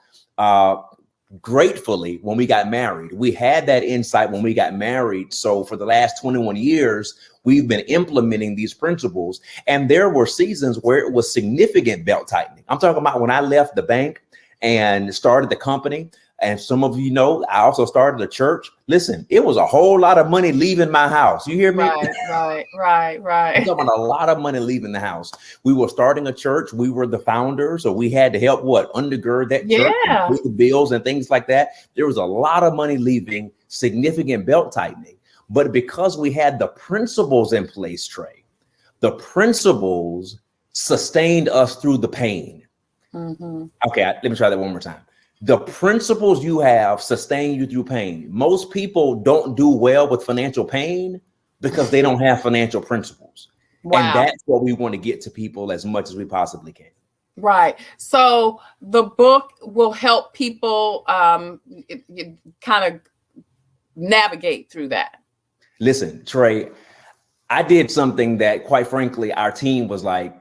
gratefully when we got married. We had that insight when we got married. So for the last 21 years, we've been implementing these principles. And there were seasons where it was significant belt tightening. I'm talking about when I left the bank and started the company. And some of you know, I also started a church. Listen, it was a whole lot of money leaving my house. You hear me? Right. I'm talking about a lot of money leaving the house. We were starting a church. We were the founders, so we had to help undergird that church, with the bills and things like that. There was a lot of money leaving, significant belt tightening. But because we had the principles in place, Trey, the principles sustained us through the pain. Okay, let me try that one more time. The principles you have sustain you through pain. Most people don't do well with financial pain because they don't have financial principles. Wow. And that's what we want to get to people as much as we possibly can. Right. So the book will help people kind of navigate through that. Listen, Trey, I did something that, quite frankly, our team was like,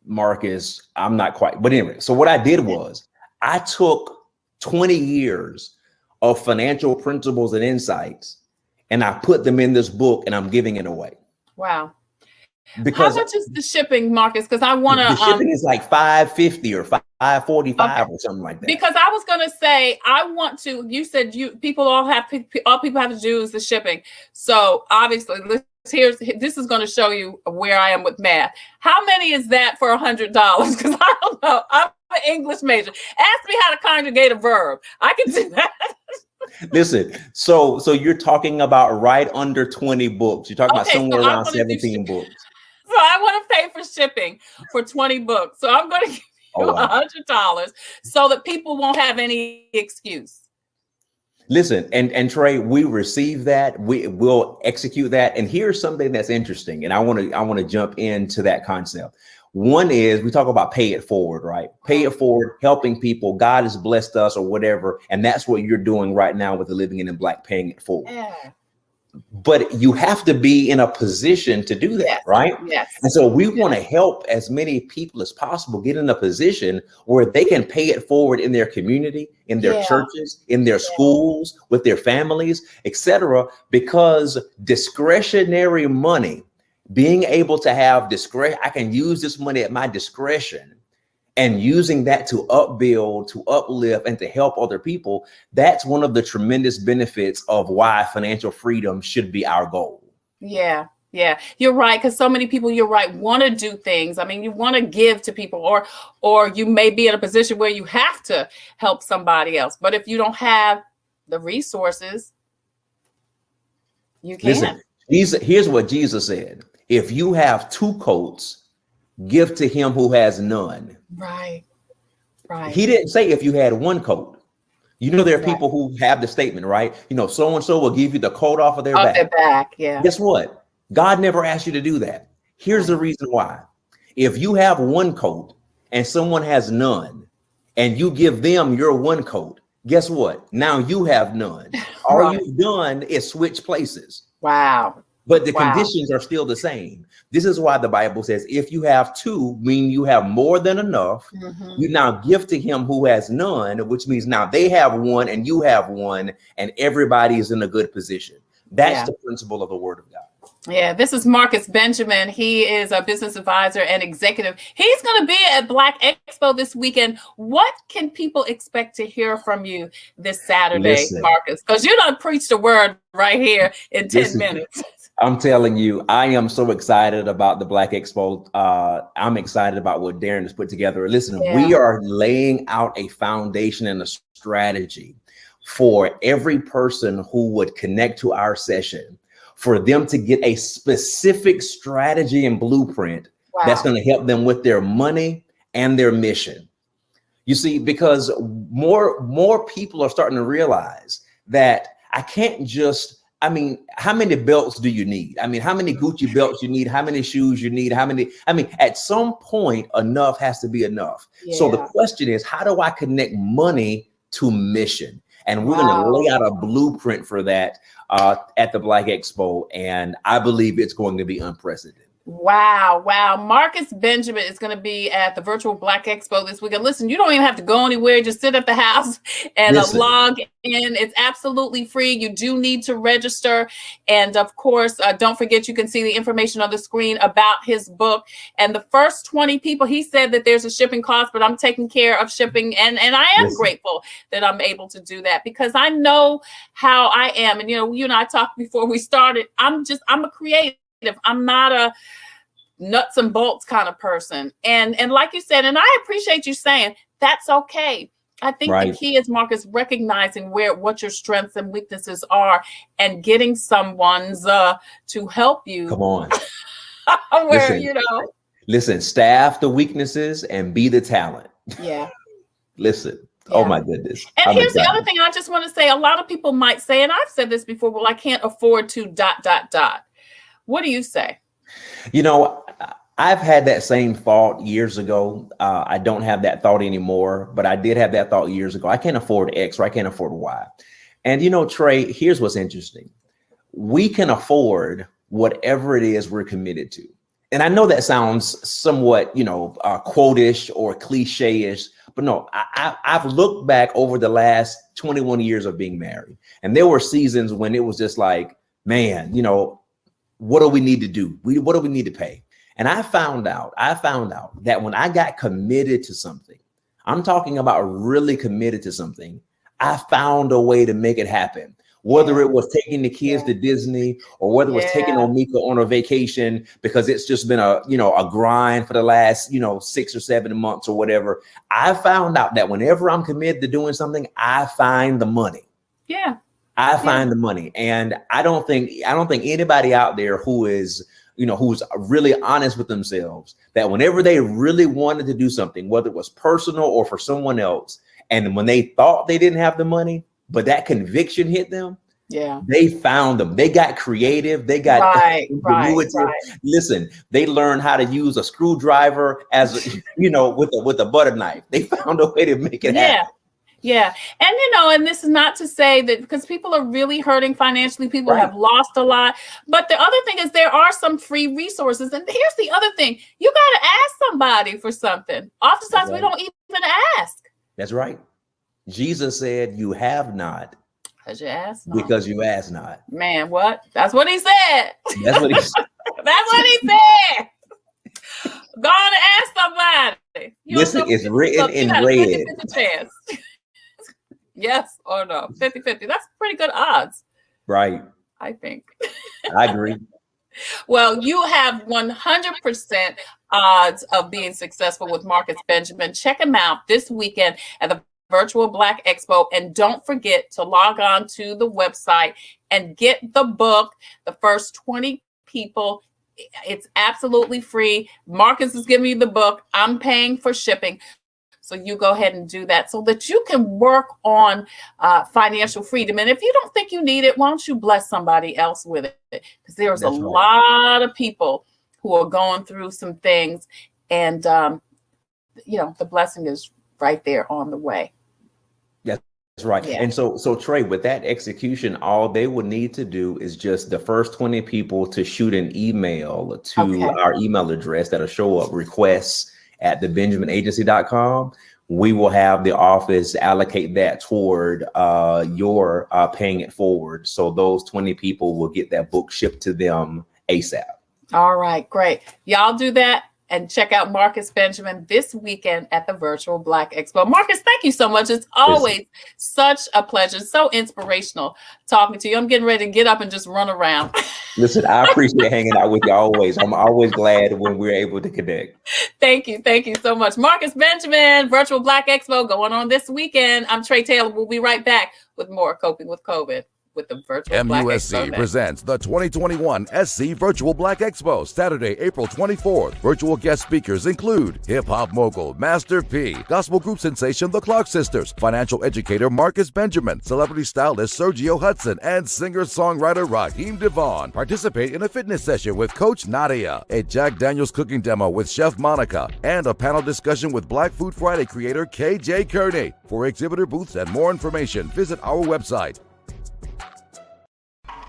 Marcus, I'm not quite. But anyway, so what I did was I took 20 years of financial principles and insights, and I put them in this book, and I'm giving it away. Wow. Because how much is the shipping, Marcus? Because I want to. The shipping is like $550 or $545 or something like that. Because I was going to say, I want to. You said all people have to do is the shipping. So obviously, this is going to show you where I am with math. How many is that for $100? Because I don't know. I'm an English major. Ask me how to conjugate a verb. I can do that. Listen, so you're talking about right under 20 books. You're talking about somewhere around 17 books. So I want to pay for shipping for 20 books. So I'm going to give you $100 so that people won't have any excuse. Listen, and Trey, we receive that. We will execute that. And here's something that's interesting. And I want to jump into that concept. One is we talk about pay it forward, right? Pay it forward, helping people. God has blessed us or whatever. And that's what you're doing right now with the Living in Black, paying it forward. Yeah. But you have to be in a position to do that, right? Yes. And so we want to help as many people as possible get in a position where they can pay it forward in their community, in their churches, in their schools, with their families, etc. Because discretionary money, being able to have discretion, I can use this money at my discretion, and using that to upbuild, to uplift, and to help other people, that's one of the tremendous benefits of why financial freedom should be our goal. Yeah. Yeah, you're right. Because so many people, you're right, want to do things. I mean, you want to give to people, or you may be in a position where you have to help somebody else. But if you don't have the resources, you can't. Listen, here's what Jesus said. If you have 2 coats, give to him who has none. Right. Right. He didn't say if you had 1 coat. You know, there are people who have the statement, right? You know, so-and-so will give you the coat off of their back. Yeah. Guess what? God never asked you to do that. Here's the reason why. If you have 1 coat and someone has none, and you give them your 1 coat, guess what? Now you have none. All you've done is switch places. Wow. But the conditions are still the same. This is why the Bible says, if you have 2, meaning you have more than enough, you now give to him who has none, which means now they have 1 and you have 1, and everybody is in a good position. That's the principle of the Word of God. Yeah, this is Marcus Benjamin. He is a business advisor and executive. He's going to be at Black Expo this weekend. What can people expect to hear from you this Saturday, Marcus? Because you done preached a word right here in 10 minutes. I'm telling you, I am so excited about the Black Expo. I'm excited about what Darrin has put together. Listen, we are laying out a foundation and a strategy for every person who would connect to our session, for them to get a specific strategy and blueprint that's going to help them with their money and their mission. You see, because more people are starting to realize that I can't just, I mean, how many belts do you need? I mean, how many Gucci belts you need? How many shoes you need? At some point, enough has to be enough. So the question is, how do I connect money to mission? And we're going to lay out a blueprint for that at the Black Expo. And I believe it's going to be unprecedented. Wow. Marcus Benjamin is going to be at the Virtual Black Expo this weekend. Listen, you don't even have to go anywhere. Just sit at the house and log in. It's absolutely free. You do need to register. And of course, don't forget, you can see the information on the screen about his book. And the first 20 people, he said that there's a shipping cost, but I'm taking care of shipping. And I am grateful that I'm able to do that, because I know how I am. And, you know, you and I talked before we started. I'm a creative. I'm not a nuts and bolts kind of person. And like you said, and I appreciate you saying that's okay. I think the key is, Marcus, recognizing what your strengths and weaknesses are and getting someone's to help you. Come on. Where, Listen, staff the weaknesses and be the talent. Yeah. Listen. Oh my goodness. And here's the other thing I just want to say. A lot of people might say, and I've said this before, well, I can't afford to ... What do you say? You know, I've had that same thought years ago. I don't have that thought anymore, but I did have that thought years ago. I can't afford X or I can't afford Y. And, you know, Trey, here's what's interesting. We can afford whatever it is we're committed to. And I know that sounds somewhat, you know, quote-ish or cliche-ish, but no, I've looked back over the last 21 years of being married. And there were seasons when it was just like, man, you know, what do we need to do? What do we need to pay? And I found out that when I got committed to something, I'm talking about really committed to something, I found a way to make it happen. Whether it was taking the kids to Disney or whether it was taking Omika on a vacation, because it's just been a grind for the last, 6 or 7 months or whatever. I found out that whenever I'm committed to doing something, I find the money. Yeah. I find the money. And I don't think anybody out there who is, who's really honest with themselves, that whenever they really wanted to do something, whether it was personal or for someone else, and when they thought they didn't have the money, but that conviction hit them, they found them. They got creative. They got ingenuity. Listen, they learned how to use a screwdriver as with a butter knife. They found a way to make it happen. Yeah. And, and this is not to say that, because people are really hurting financially. People have lost a lot. But the other thing is there are some free resources. And here's the other thing. You got to ask somebody for something. Oftentimes we don't even ask. That's right. Jesus said, you have not because you ask not. Because you ask not. Man, what? That's what he said. That's what he said. That's what he said. Go on and ask somebody. Listen, it's written in red. 50-50 chance. Yes or no? 50-50. That's pretty good odds. Right. I think. I agree. Well, you have 100% odds of being successful with Marcus Benjamin. Check him out this weekend at the Virtual Black Expo. And don't forget to log on to the website and get the book, The First 20 People. It's absolutely free. Marcus is giving you the book. I'm paying for shipping. So you go ahead and do that so that you can work on financial freedom. And if you don't think you need it, why don't you bless somebody else with it? Because there's a lot of people who are going through some things. And, the blessing is right there on the way. That's right. Yeah. And so Trey, with that execution, all they would need to do is just the first 20 people to shoot an email to our email address that'll show up requests@thebenjaminagency.com. We will have the office allocate that toward your paying it forward. So those 20 people will get that book shipped to them ASAP. All right, great. Y'all do that and check out Marcus Benjamin this weekend at the Virtual Black Expo. Marcus, thank you so much. It's always such a pleasure. So inspirational talking to you. I'm getting ready to get up and just run around. Listen, I appreciate hanging out with you always. I'm always glad when we're able to connect. Thank you. Thank you so much. Marcus Benjamin, Virtual Black Expo going on this weekend. I'm Tre Tailor. We'll be right back with more Coping with COVID with the Virtual Black Expo. MUSC presents the 2021 SC Virtual Black Expo, Saturday, April 24th. Virtual guest speakers include hip-hop mogul Master P, gospel group sensation The Clark Sisters, financial educator Marcus Benjamin, celebrity stylist Sergio Hudson, and singer-songwriter Raheem Devon. Participate in a fitness session with Coach Nadia, a Jack Daniels cooking demo with Chef Monica, and a panel discussion with Black Food Friday creator KJ Kearney. For exhibitor booths and more information, visit our website.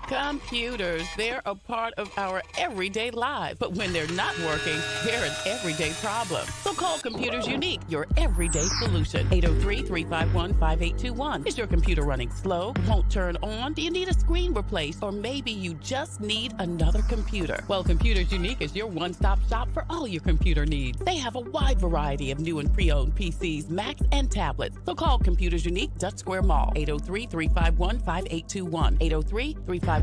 Computers, they're a part of our everyday lives, but when they're not working, they're an everyday problem. So call Computers Unique, your everyday solution. 803-351-5821. Is your computer running slow? Won't turn on? Do you need a screen replaced? Or maybe you just need another computer? Well, Computers Unique is your one-stop shop for all your computer needs. They have a wide variety of new and pre-owned PCs, Macs, and tablets. So call Computers Unique, Dutch Square Mall, 803-351-5821. 803-351-5821. When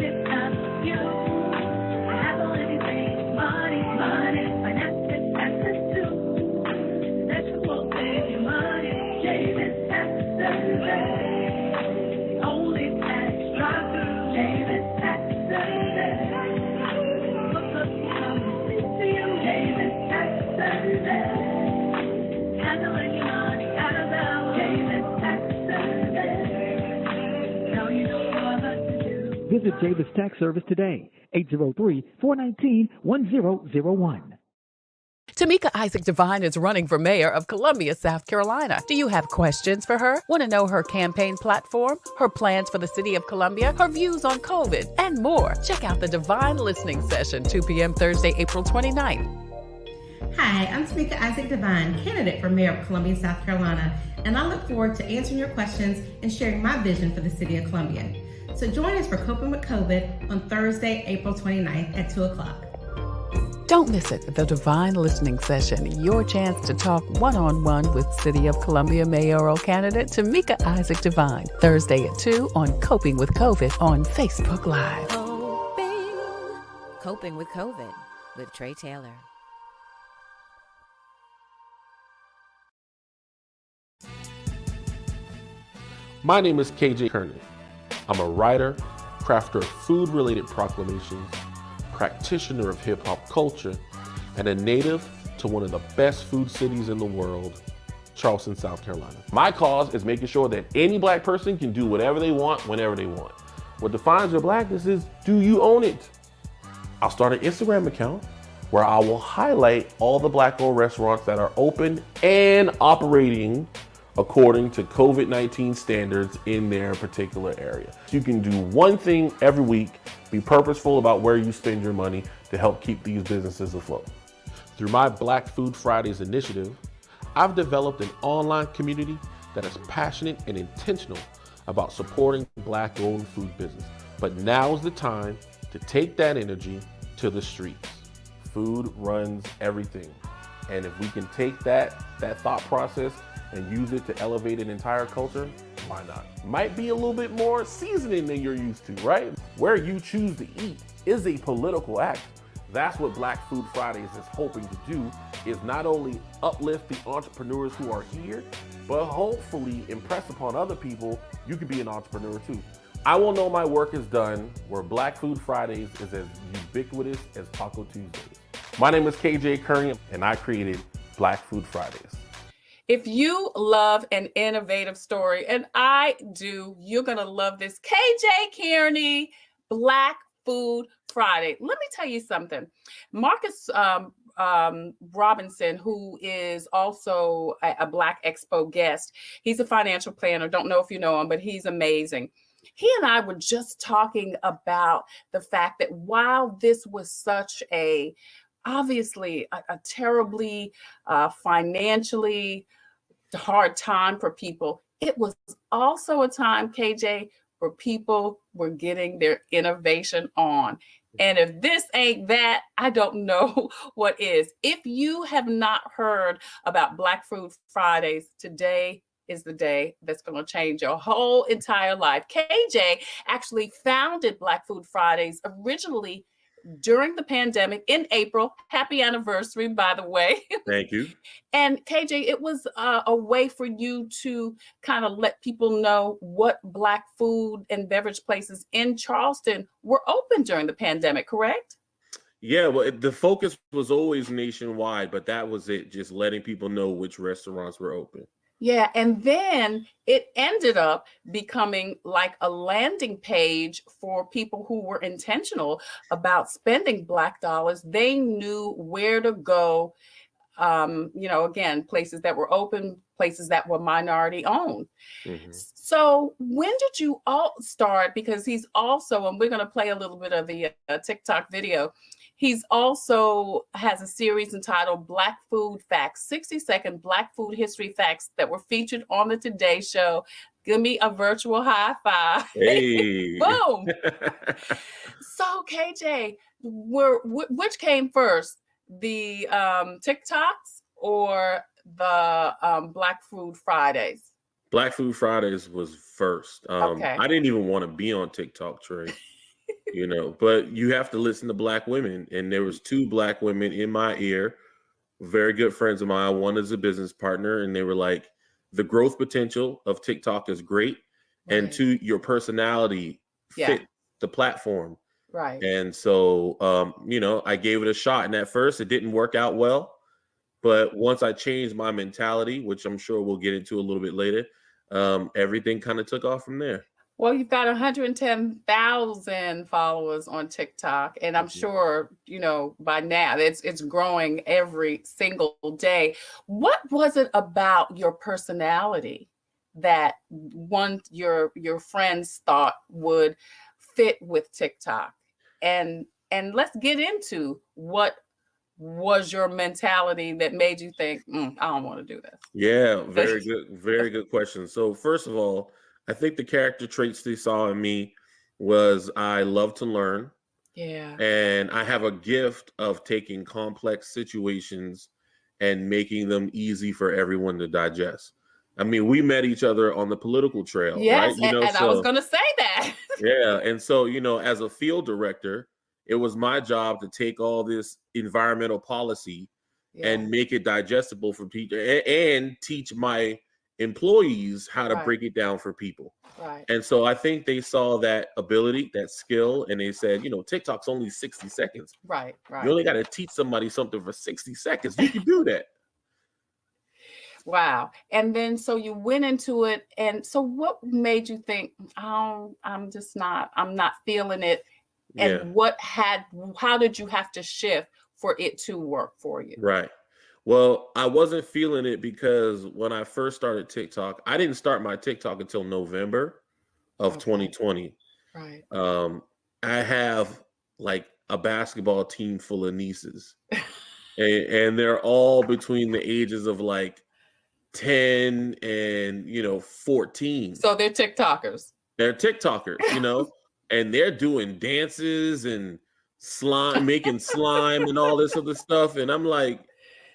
it's time for you, I have all anything, money, finances, access to. That's what save you money, Davis Tax Service. Only tax drive-through, Davis Tax Service. Look up, come to you, Davis Tax Service. Handling your money out of bounds, Davis Tax Service. Visit Davis Tax Service today, 803-419-1001. Tamika Isaac Devine is running for mayor of Columbia, South Carolina. Do you have questions for her? Want to know her campaign platform, her plans for the city of Columbia, her views on COVID, and more? Check out the Divine Listening Session, 2 p.m. Thursday, April 29th. Hi, I'm Tamika Isaac Devine, candidate for mayor of Columbia, South Carolina, and I look forward to answering your questions and sharing my vision for the city of Columbia. So join us for Coping with COVID on Thursday, April 29th at 2 o'clock. Don't miss it, the Divine Listening Session, your chance to talk one-on-one with City of Columbia mayoral candidate Tamika Isaac Devine, Thursday at 2 on Coping with COVID on Facebook Live. Coping with COVID with Tre Tailor. My name is KJ Kearney. I'm a writer, crafter of food-related proclamations, practitioner of hip-hop culture, and a native to one of the best food cities in the world, Charleston, South Carolina. My cause is making sure that any Black person can do whatever they want, whenever they want. What defines your Blackness is, do you own it? I'll start an Instagram account where I will highlight all the Black-owned restaurants that are open and operating according to COVID-19 standards in their particular area. You can do one thing every week, be purposeful about where you spend your money to help keep these businesses afloat. Through my Black Food Fridays initiative, I've developed an online community that is passionate and intentional about supporting Black-owned food business. But now is the time to take that energy to the streets. Food runs everything. And if we can take that thought process and use it to elevate an entire culture, Why not? Might be a little bit more seasoning than you're used to, right? Where you choose to eat is a political act. That's what Black Food Fridays is hoping to do, is not only uplift the entrepreneurs who are here, but hopefully impress upon other people you can be an entrepreneur too. I will know my work is done where Black Food Fridays is as ubiquitous as Taco Tuesdays. My name is KJ Kearney, and I created Black Food Fridays. If you love an innovative story, and I do, you're going to love this. KJ Kearney, Black Food Friday. Let me tell you something. Marcus Robinson, who is also a Black Expo guest, he's a financial planner. Don't know if you know him, but he's amazing. He and I were just talking about the fact that while this was such obviously a terribly financially hard time for people, it was also a time, KJ, where people were getting their innovation on. And if this ain't that, I don't know what is. If you have not heard about Black Food Fridays, today is the day that's going to change your whole entire life. KJ actually founded Black Food Fridays originally during the pandemic in April. Happy anniversary, by the way. Thank you. And KJ, it was a way for you to kind of let people know what Black food and beverage places in Charleston were open during the pandemic, correct? Yeah, well, the focus was always nationwide, but that was it, just letting people know which restaurants were open. Yeah, and then it ended up becoming like a landing page for people who were intentional about spending Black dollars. They knew where to go. Again, places that were open, places that were minority owned. Mm-hmm. So when did you all start? Because he's also, and we're going to play a little bit of the TikTok video. He's also has a series entitled Black Food Facts, 60-second Black food history facts that were featured on the Today Show. Give me a virtual high five. Hey. Boom. So KJ, which came first, the TikToks or the Black Food Fridays? Black Food Fridays was first. Okay. I didn't even want to be on TikTok, Trey. But you have to listen to Black women. And there was 2 Black women in my ear, very good friends of mine. One is a business partner, and they were like, the growth potential of TikTok is great. Right. And 2, your personality fit the platform. Right. And so, I gave it a shot. And at first it didn't work out well. But once I changed my mentality, which I'm sure we'll get into a little bit later, everything kind of took off from there. Well, you've got 110,000 followers on TikTok, and I'm sure, by now it's growing every single day. What was it about your personality that your friends thought would fit with TikTok? And let's get into what was your mentality that made you think, I don't want to do this? Yeah, very good question. So first of all, I think the character traits they saw in me was I love to learn. Yeah. And I have a gift of taking complex situations and making them easy for everyone to digest. I mean, we met each other on the political trail. Yes, right? and I was going to say that. Yeah. And so, as a field director, it was my job to take all this environmental policy and make it digestible for people and teach my employees how to break it down for people. Right. And so I think they saw that ability, that skill, and they said, TikTok's only 60 seconds. Right. You only got to teach somebody something for 60 seconds. You can do that. Wow. And then so you went into it. And so what made you think, I'm not feeling it? And how did you have to shift for it to work for you? Right. Well, I wasn't feeling it because when I first started TikTok, I didn't start my TikTok until November of 2020. Right. I have like a basketball team full of nieces, and they're all between the ages of like 10 and 14. So they're TikTokers. They're TikTokers, and they're doing dances and slime, making slime and all this other stuff. And I'm like,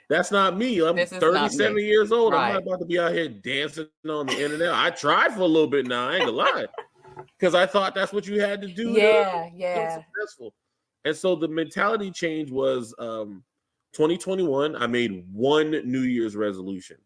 That's not me. I'm This is not 37 me. years old. I'm Right. not about to be out here dancing on the internet. I tried for a little bit now. I ain't gonna lie. Because I thought that's what you had to do to become successful. And so the mentality change was 2021. I made one New Year's resolution.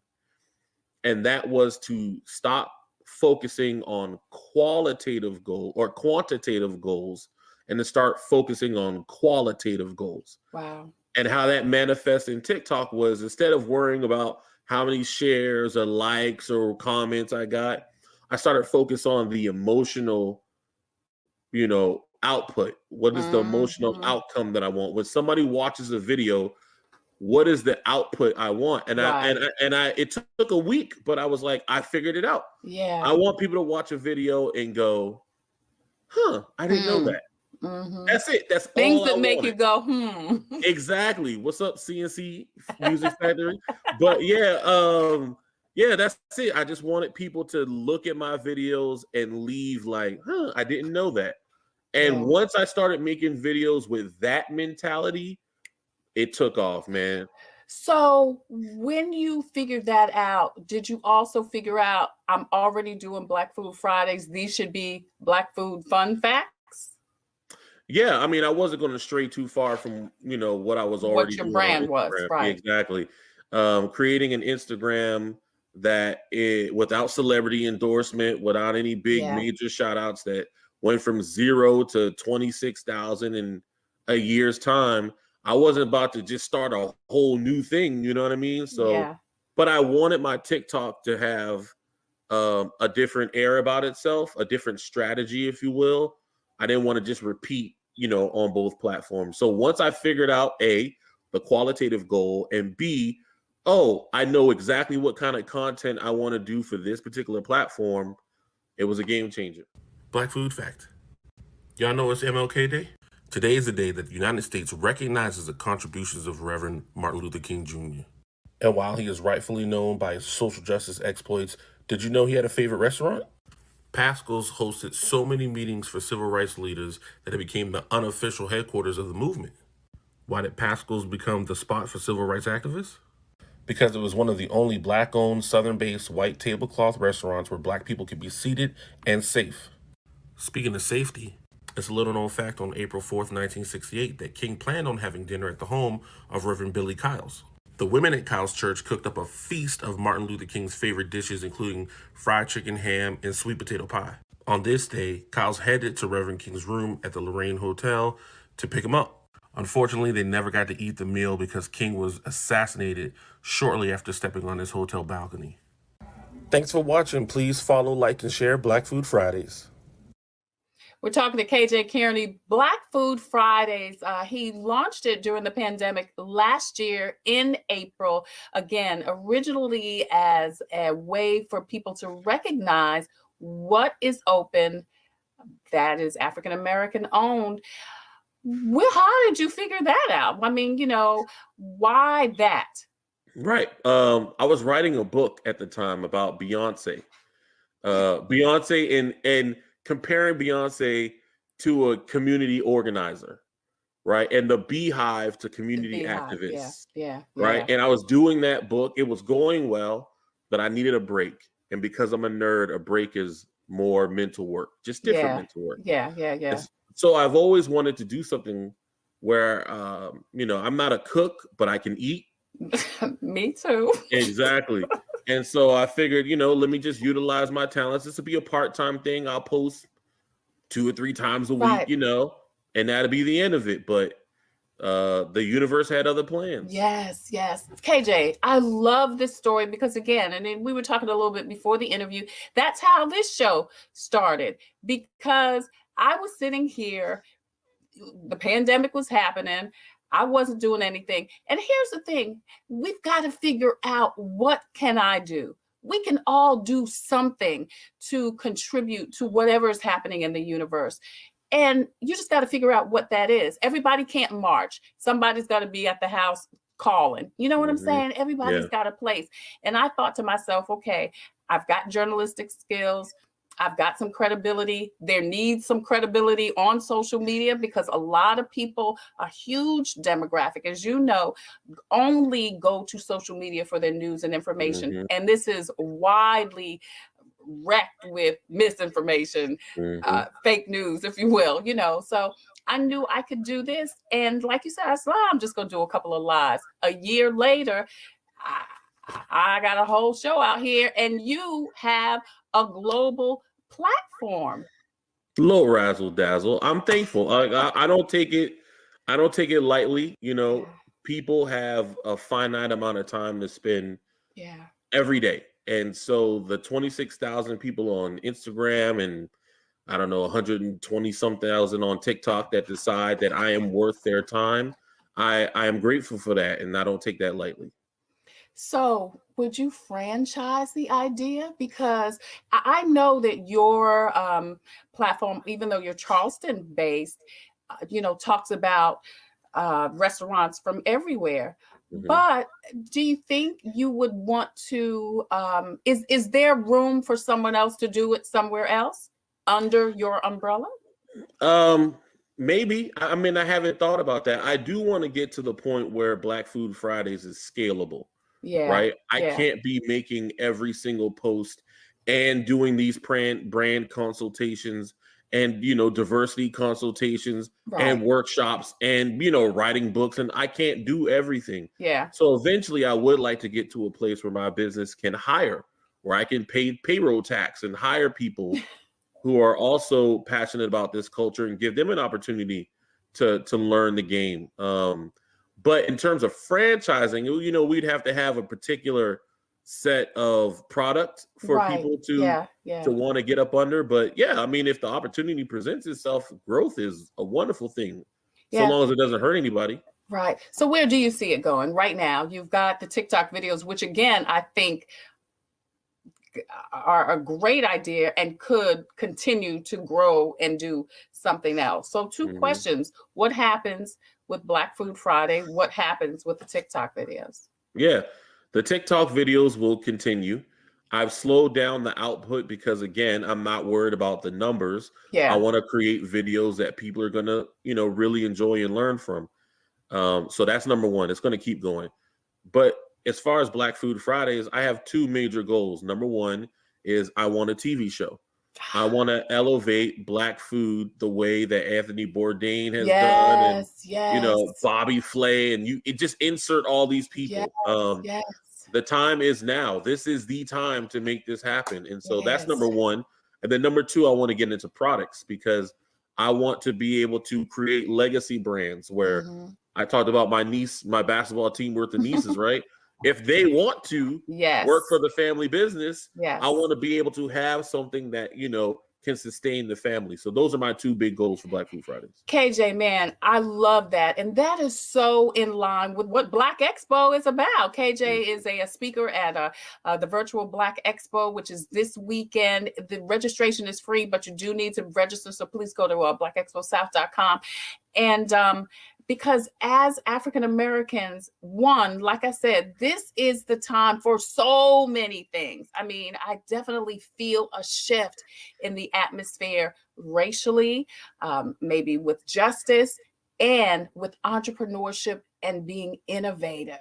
And that was to stop focusing on qualitative goal or quantitative goals and to start focusing on qualitative goals. Wow. And how that manifests in TikTok was instead of worrying about how many shares or likes or comments I got, I started focus on the emotional, output. What is the emotional outcome that I want? When somebody watches a video, what is the output I want? And it took a week, but I was like, I figured it out. Yeah. I want people to watch a video and go, huh, I didn't know that. Mm-hmm. That's it. That's things all that I make wanted. you go, Exactly. What's up, CNC Music Factory? But yeah, that's it. I just wanted people to look at my videos and leave like, huh, I didn't know that. And once I started making videos with that mentality, it took off, man. So when you figured that out, did you also figure out I'm already doing Black Food Fridays? These should be Black Food Fun Facts? Yeah, I mean, I wasn't going to stray too far from, what I was already your doing brand on was, Instagram. right. Exactly. Creating an Instagram that without celebrity endorsement, without any big major shout outs that went from 0 to 26,000 in a year's time. I wasn't about to just start a whole new thing. You know what I mean? So, but I wanted my TikTok to have a different air about itself, a different strategy, if you will. I didn't want to just repeat, on both platforms. So once I figured out A, the qualitative goal, and B, I know exactly what kind of content I want to do for this particular platform, it was a game changer. Black Food Fact. Y'all know it's MLK Day? Today is the day that the United States recognizes the contributions of Reverend Martin Luther King Jr. And while he is rightfully known by his social justice exploits, did you know he had a favorite restaurant? Pascal's hosted so many meetings for civil rights leaders that it became the unofficial headquarters of the movement. Why did Pascal's become the spot for civil rights activists? Because it was one of the only Black-owned, Southern-based white tablecloth restaurants where Black people could be seated and safe. Speaking of safety, it's a little known fact on April 4th, 1968, that King planned on having dinner at the home of Reverend Billy Kyles. The women at Kyles Church cooked up a feast of Martin Luther King's favorite dishes, including fried chicken, ham, and sweet potato pie. On this day, Kyles headed to Reverend King's room at the Lorraine Hotel to pick him up. Unfortunately, they never got to eat the meal because King was assassinated shortly after stepping on his hotel balcony. Thanks for watching. Please follow, like, and share Black Food Fridays. We're talking to KJ Kearney, Black Food Fridays. He launched it during the pandemic last year in April. Again, originally as a way for people to recognize what is open that is African American owned. How did you figure that out? I mean, why that? Right. I was writing a book at the time about Beyonce. Beyonce and comparing Beyonce to a community organizer, right? And the beehive to community activists. Yeah. Right. And I was doing that book. It was going well, but I needed a break. And because I'm a nerd, a break is more mental work, just different mental work. Yeah. And so I've always wanted to do something where, I'm not a cook, but I can eat. Me too. Exactly. And so I figured, let me just utilize my talents. This will be a part-time thing. I'll post 2 or 3 times a week, and that'll be the end of it. But the universe had other plans. Yes. KJ, I love this story because again, and then we were talking a little bit before the interview, that's how this show started because I was sitting here, the pandemic was happening. I wasn't doing anything. And here's the thing. We've got to figure out what can I do? We can all do something to contribute to whatever is happening in the universe. And you just got to figure out what that is. Everybody can't march. Somebody's got to be at the house calling. You know what I'm saying? Everybody's got a place. And I thought to myself, okay, I've got journalistic skills. I've got some credibility. There needs some credibility on social media because a lot of people, a huge demographic, as you know, only go to social media for their news and information. Mhm. And this is widely wrecked with misinformation, fake news, if you will, So I knew I could do this. And like you said, I said, I'm just going to do a couple of lives. A year later, I got a whole show out here, and you have a global platform. Little razzle dazzle. I'm thankful. I don't take it. I don't take it lightly. People have a finite amount of time to spend every day. And so the 26,000 people on Instagram and I don't know, 120 some thousand on TikTok that decide that I am worth their time. I am grateful for that. And I don't take that lightly. So would you franchise the idea? Because I know that your platform, even though you're Charleston based, talks about restaurants from everywhere. But do you think you would want to, is there room for someone else to do it somewhere else under your umbrella? Maybe. I mean, I haven't thought about that. I do want to get to the point where Black Food Fridays is scalable. Yeah. Right. I can't be making every single post and doing these brand consultations and, diversity consultations and workshops and, writing books. And I can't do everything. Yeah. So eventually I would like to get to a place where my business can hire, where I can pay payroll tax and hire people who are also passionate about this culture and give them an opportunity to learn the game. But in terms of franchising, we'd have to have a particular set of product for people to want to get up under. But yeah, I mean, if the opportunity presents itself, growth is a wonderful thing, so long as it doesn't hurt anybody. Right. So where do you see it going right now? You've got the TikTok videos, which again, I think are a great idea and could continue to grow and do something else. So two questions. What happens with Black Food Friday? What happens with the TikTok videos? Yeah, the TikTok videos will continue. I've slowed down the output because, again, I'm not worried about the numbers. Yeah. I want to create videos that people are going to, really enjoy and learn from. So that's number one. It's going to keep going. But as far as Black Food Fridays, I have two major goals. Number one is I want a TV show. I want to elevate Black food the way that Anthony Bourdain has done, and Bobby Flay, and you just insert all these people. The time is now. This is the time to make this happen, and so that's number one. And then number two, I want to get into products because I want to be able to create legacy brands. Where I talked about my niece, my basketball team worth of nieces, right? If they want to work for the family business, I want to be able to have something that, can sustain the family. So those are my two big goals for Black Food Fridays. KJ, man, I love that. And that is so in line with what Black Expo is about. KJ is a speaker at the Virtual Black Expo, which is this weekend. The registration is free, but you do need to register. So please go to blackexposouth.com. And because as African Americans, like I said, this is the time for so many things. I mean, I definitely feel a shift in the atmosphere racially, maybe with justice and with entrepreneurship and being innovative.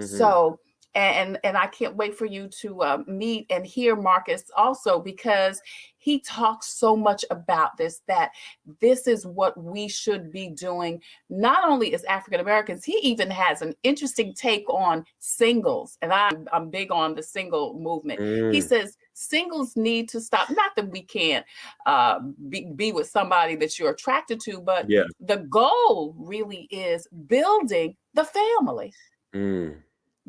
So, and I can't wait for you to meet and hear Marcus also, because he talks so much about this, that this is what we should be doing, not only as African Americans. He even has an interesting take on singles, and I'm big on the single movement. He says singles need to stop. Not that we can't be with somebody that you're attracted to, but the goal really is building the family.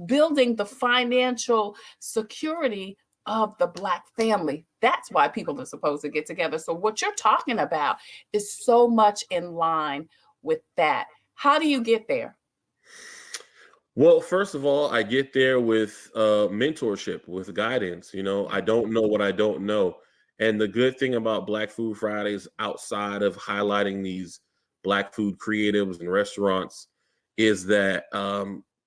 Building the financial security of the Black family. That's why people are supposed to get together. So what you're talking about is so much in line with that. How do you get there? Well, first of all, I get there with mentorship, with guidance. I don't know what I don't know. And the good thing about Black Food Fridays, outside of highlighting these Black food creatives and restaurants, is that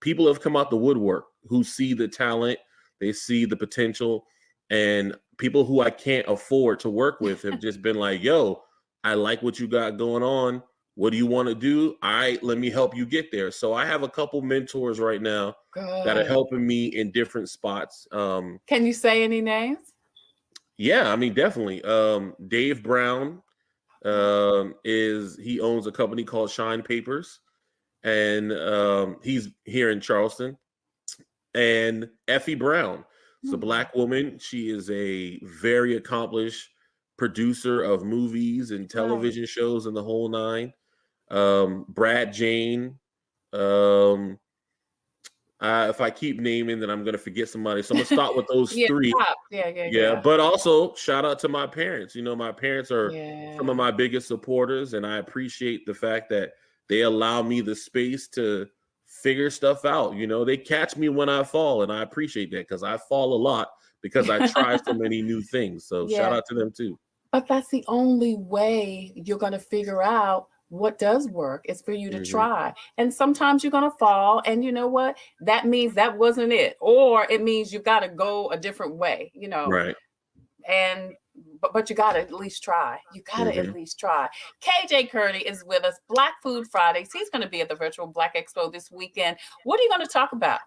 people have come out the woodwork who see the talent, they see the potential, and people who I can't afford to work with have just been like, yo, I like what you got going on. What do you want to do? Let me help you get there. So I have a couple mentors right now that are helping me in different spots. Can you say any names? Yeah, I mean, definitely. Dave Brown he owns a company called Shine Papers, and he's here in Charleston. And Effie Brown is a Black woman. She is a very accomplished producer of movies and television shows and the whole nine. Brad Jane. If I keep naming, then I'm going to forget somebody. So I'm going to start with those three. Yeah. But also, shout out to my parents. You know, my parents are some of my biggest supporters, and I appreciate the fact that they allow me the space to figure stuff out. You know, they catch me when I fall, and I appreciate that because I fall a lot because I try so many new things. So shout out to them too. But that's the only way you're going to figure out what does work is for you to try. And sometimes you're going to fall, and you know what? That means that wasn't it, or it means you got to go a different way, you know. Right. And but you got to at least try. You got to at least try. KJ Kearney is with us. Black Food Fridays. He's going to be at the Virtual Black Expo this weekend. What are you going to talk about?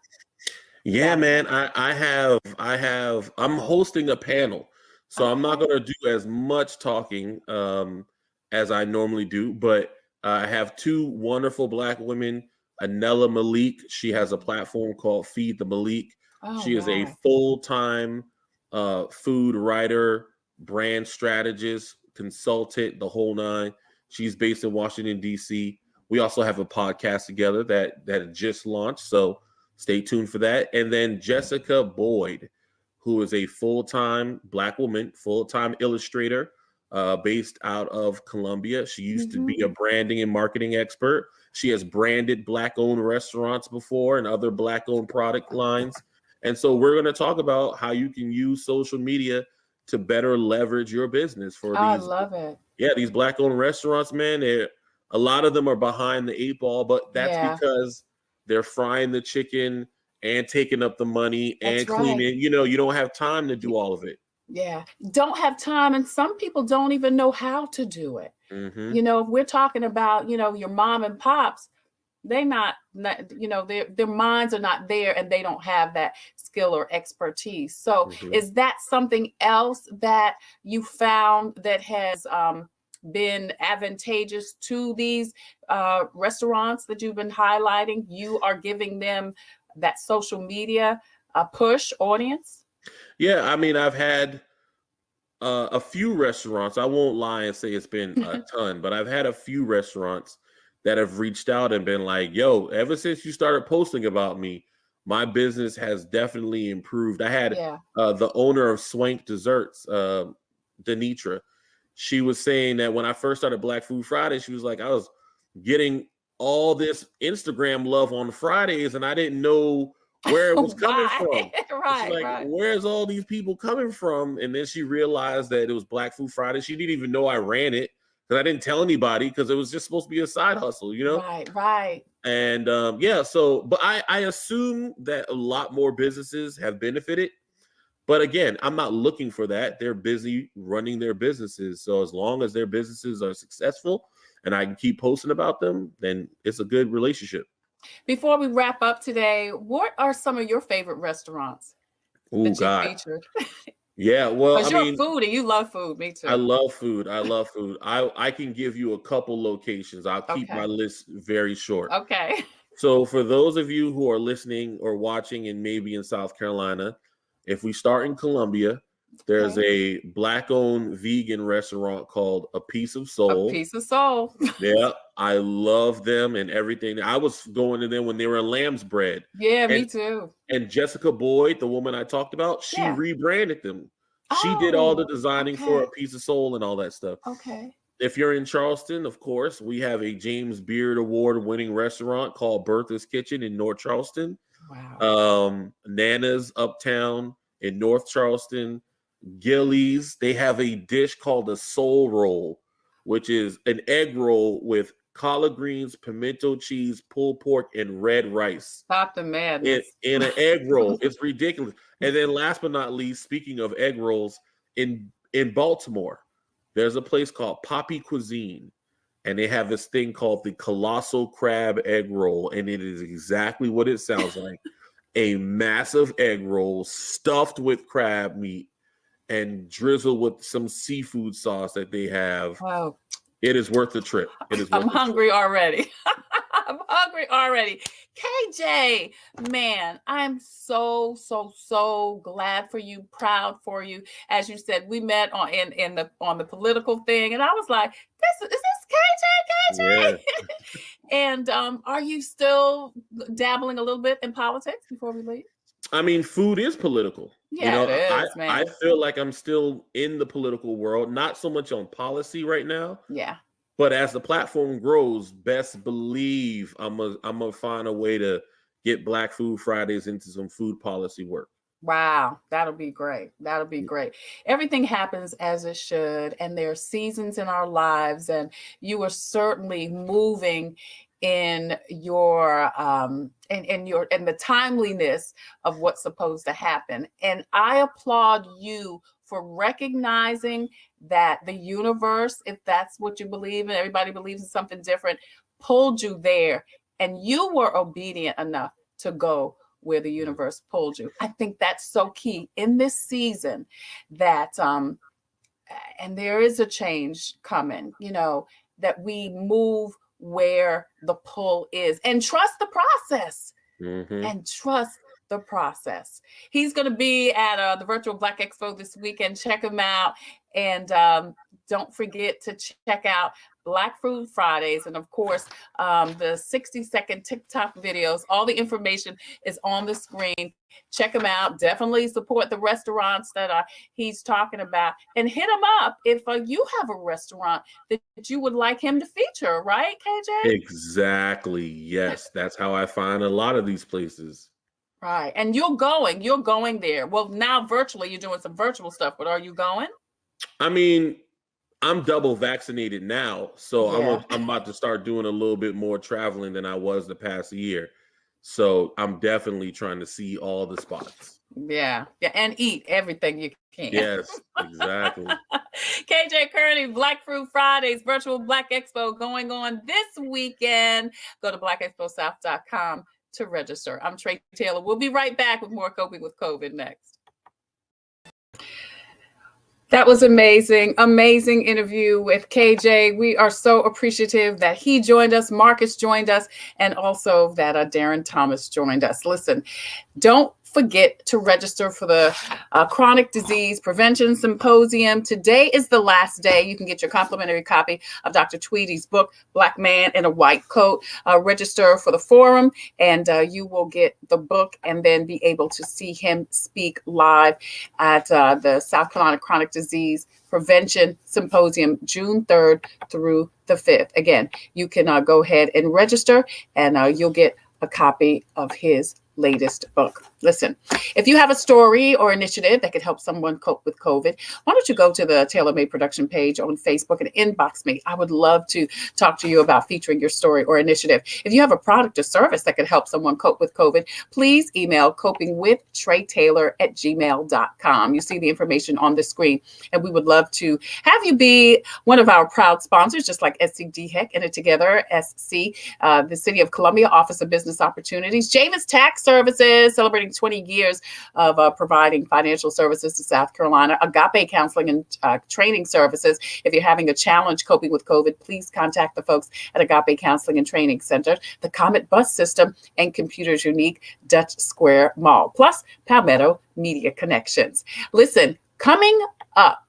Yeah, man. I'm hosting a panel, so I'm not going to do as much talking as I normally do, but I have two wonderful Black women. Anela Malik, she has a platform called Feed the Malik. She is a full-time food writer, brand strategist, consultant, the whole nine. She's based in Washington, D.C. We also have a podcast together that just launched, so stay tuned for that. And then Jessica Boyd, who is a full-time Black woman, full-time illustrator, based out of Columbia. She used to be a branding and marketing expert. She has branded Black-owned restaurants before and other Black-owned product lines. And so we're going to talk about how you can use social media to better leverage your business for these. I love it. Yeah, these Black-owned restaurants, man, a lot of them are behind the 8 ball, but that's because they're frying the chicken and taking up the money and cleaning. You know, you don't have time to do all of it. Yeah, don't have time. And some people don't even know how to do it. You know, if we're talking about, you know, your mom and pops, they not you know, their minds are not there and they don't have that skill or expertise. So is that something else that you found that has been advantageous to these restaurants that you've been highlighting? You are giving them that social media push audience? Yeah, I mean, I've had a few restaurants. I won't lie and say it's been a ton, but I've had a few restaurants that have reached out and been like, yo, ever since you started posting about me, my business has definitely improved. I had the owner of Swank Desserts, Denitra. She was saying that when I first started Black Food Friday, she was like, I was getting all this Instagram love on Fridays and I didn't know where it was coming from. Where's all these people coming from? And then she realized that it was Black Food Friday. She didn't even know I ran it because I didn't tell anybody because it was just supposed to be a side hustle, you know? Right. And but I assume that a lot more businesses have benefited. But again, I'm not looking for that. They're busy running their businesses. So as long as their businesses are successful and I can keep posting about them, then it's a good relationship. Before we wrap up today, what are some of your favorite restaurants that you featured? Yeah, well, because you're a foodie, you love food. Me too. I love food. I can give you a couple locations. I'll keep my list very short. Okay. So for those of you who are listening or watching and maybe in South Carolina, if we start in Columbia, there's a Black-owned vegan restaurant called A Piece of Soul. A Piece of Soul. Yeah, I love them and everything. I was going to them when they were in Lamb's Bread. Yeah, me too. And Jessica Boyd, the woman I talked about, she rebranded them. She did all the designing for A Piece of Soul and all that stuff. Okay. If you're in Charleston, of course, we have a James Beard Award-winning restaurant called Bertha's Kitchen in North Charleston. Wow. Nana's Uptown in North Charleston. Gillies, they have a dish called a soul roll, which is an egg roll with collard greens, pimento cheese, pulled pork, and red rice. Stop the madness. In an egg roll. It's ridiculous. And then last but not least, speaking of egg rolls, in Baltimore, there's a place called Poppy Cuisine, and they have this thing called the Colossal Crab Egg Roll, and it is exactly what it sounds like. A massive egg roll stuffed with crab meat and drizzled with some seafood sauce that they have. Wow. It is worth the trip. It is worth I'm hungry already. I'm hungry already. KJ, man, I'm so glad for you, proud for you. As you said, we met on the political thing, and I was like, is this KJ? Yeah. And are you still dabbling a little bit in politics before we leave? I mean, food is political. Yeah, it is, man. I feel like I'm still in the political world, not so much on policy right now. Yeah. But as the platform grows, best believe I'm gonna find a way to get Black Food Fridays into some food policy work. Wow, that'll be great. That'll be great. Everything happens as it should, and there are seasons in our lives, and you are certainly moving in your in the timeliness of what's supposed to happen. And I applaud you for recognizing that the universe, if that's what you believe in, everybody believes in something different, pulled you there, and you were obedient enough to go where the universe pulled you. I think that's so key in this season, that and there is a change coming, that we move where the pull is, and trust the process. And trust the process. He's going to be at the Virtual Black Expo this weekend. Check him out. And don't forget to check out Black Food Fridays. And of course, the 60-second TikTok videos. All the information is on the screen. Check him out. Definitely support the restaurants that he's talking about. And hit him up if you have a restaurant that you would like him to feature, right, KJ? Exactly. Yes. That's how I find a lot of these places. Right. And you're going there. Well, now virtually, you're doing some virtual stuff, but are you going? I mean, I'm double vaccinated now, so Yeah. I'm about to start doing a little bit more traveling than I was the past year. So I'm definitely trying to see all the spots. Yeah. And eat everything you can. Yes, exactly. KJ Kearney, Black Fruit Fridays, Virtual Black Expo going on this weekend. Go to blackexposouth.com to register. I'm Tre Tailor. We'll be right back with more Coping with COVID next. That was amazing. Amazing interview with KJ. We are so appreciative that he joined us, Marcus joined us, and also that Darrin Thomas joined us. Listen, don't forget to register for the Chronic Disease Prevention Symposium. Today is the last day. You can get your complimentary copy of Dr. Tweedy's book, Black Man in a White Coat. Register for the forum, and you will get the book and then be able to see him speak live at the South Carolina Chronic Disease Prevention Symposium, June 3rd through the 5th. Again, you can go ahead and register, and you'll get a copy of his latest book. Listen, if you have a story or initiative that could help someone cope with COVID, why don't you go to the Tailor Made production page on Facebook and inbox me. I would love to talk to you about featuring your story or initiative. If you have a product or service that could help someone cope with COVID, please email copingwithtreitailor@gmail.com. You see the information on the screen, and we would love to have you be one of our proud sponsors, just like SCDHEC and It Together SC, the City of Columbia Office of Business Opportunities, Javis Tax Services, celebrating 20 years of providing financial services to South Carolina, Agape Counseling and Training Services. If you're having a challenge coping with COVID, please contact the folks at Agape Counseling and Training Center, the Comet Bus System, and Computers Unique Dutch Square Mall, plus Palmetto Media Connections. Listen, coming up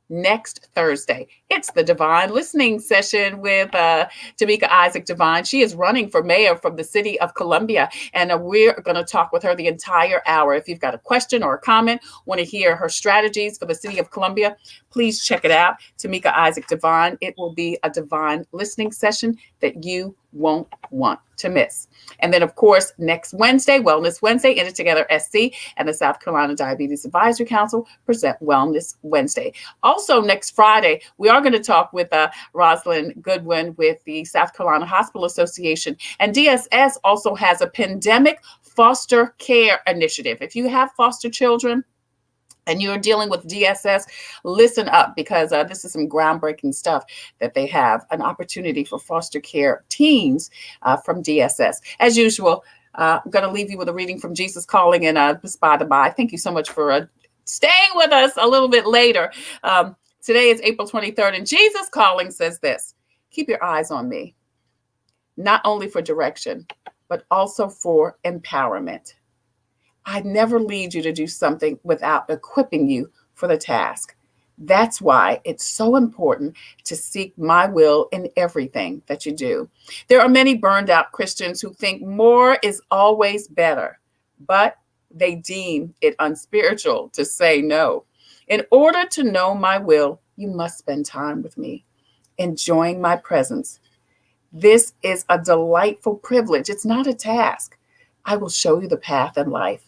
next Thursday, it's the Divine Listening Session with Tamika Isaac Divine. She is running for mayor from the City of Columbia, and we're going to talk with her the entire hour. If you've got a question or a comment, want to hear her strategies for the City of Columbia, please check it out. Tamika Isaac Divine. It will be a divine listening session that you won't want to miss. And then, of course, next Wednesday, Wellness Wednesday, In It Together SC and the South Carolina Diabetes Advisory Council present Wellness Wednesday. Also, next Friday, we are going to talk with Rosalind Goodwin with the South Carolina Hospital Association. And DSS also has a pandemic foster care initiative. If you have foster children, and you're dealing with DSS, listen up, because this is some groundbreaking stuff that they have, an opportunity for foster care teens from DSS. As usual, I'm going to leave you with a reading from Jesus Calling, and just by the by, thank you so much for staying with us a little bit later. Today is April 23rd, and Jesus Calling says this: keep your eyes on me, not only for direction, but also for empowerment. I'd never lead you to do something without equipping you for the task. That's why it's so important to seek my will in everything that you do. There are many burned out Christians who think more is always better, but they deem it unspiritual to say no. In order to know my will, you must spend time with me, enjoying my presence. This is a delightful privilege. It's not a task. I will show you the path in life.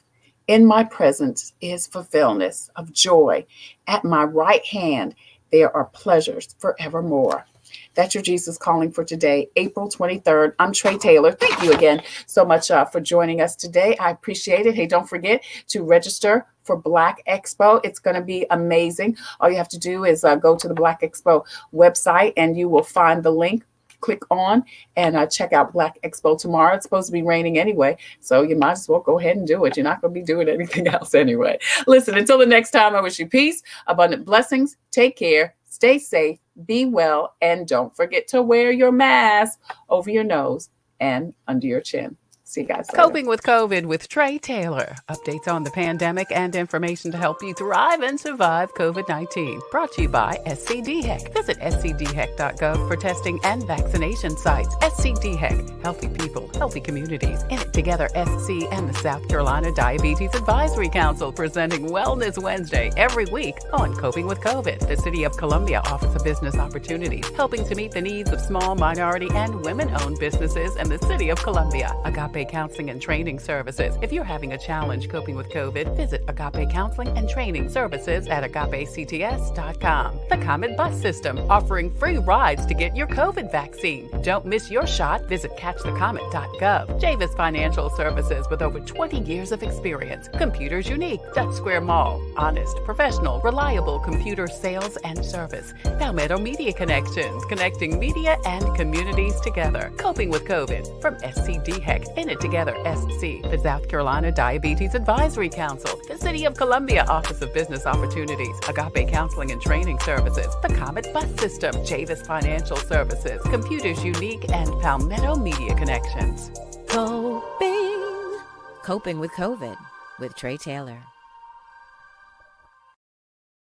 In my presence is fulfillment of joy. At my right hand, there are pleasures forevermore. That's your Jesus Calling for today, April 23rd. I'm Tre Tailor. Thank you again so much for joining us today. I appreciate it. Hey, don't forget to register for Black Expo. It's going to be amazing. All you have to do is go to the Black Expo website, and you will find the link. Click on and check out Black Expo tomorrow. It's supposed to be raining anyway, so you might as well go ahead and do it. You're not going to be doing anything else anyway. Listen, until the next time, I wish you peace, abundant blessings. Take care, stay safe, be well, and don't forget to wear your mask over your nose and under your chin. See you guys later. Coping with COVID with Tre Tailor. Updates on the pandemic and information to help you thrive and survive COVID-19. Brought to you by SCDHEC. Visit scdhec.gov for testing and vaccination sites. SCDHEC. Healthy people, healthy communities. In it together, SC and the South Carolina Diabetes Advisory Council, presenting Wellness Wednesday every week on Coping with COVID. The City of Columbia Office of Business Opportunities, helping to meet the needs of small, minority, and women-owned businesses in the City of Columbia. Agape Counseling and Training Services. If you're having a challenge coping with COVID, visit Agape Counseling and Training Services at agapects.com. The Comet Bus System, offering free rides to get your COVID vaccine. Don't miss your shot. Visit catchthecomet.gov. Javis Financial Services, with over 20 years of experience. Computers Unique, Dutch Square Mall. Honest, professional, reliable computer sales and service. Palmetto Media Connections, connecting media and communities together. Coping with COVID from SCDHEC. In it together, SC, the South Carolina Diabetes Advisory Council, the City of Columbia Office of Business Opportunities, Agape Counseling and Training Services, the Comet Bus System, Javis Financial Services, Computers Unique, and Palmetto Media Connections. Coping with COVID with Tre Tailor.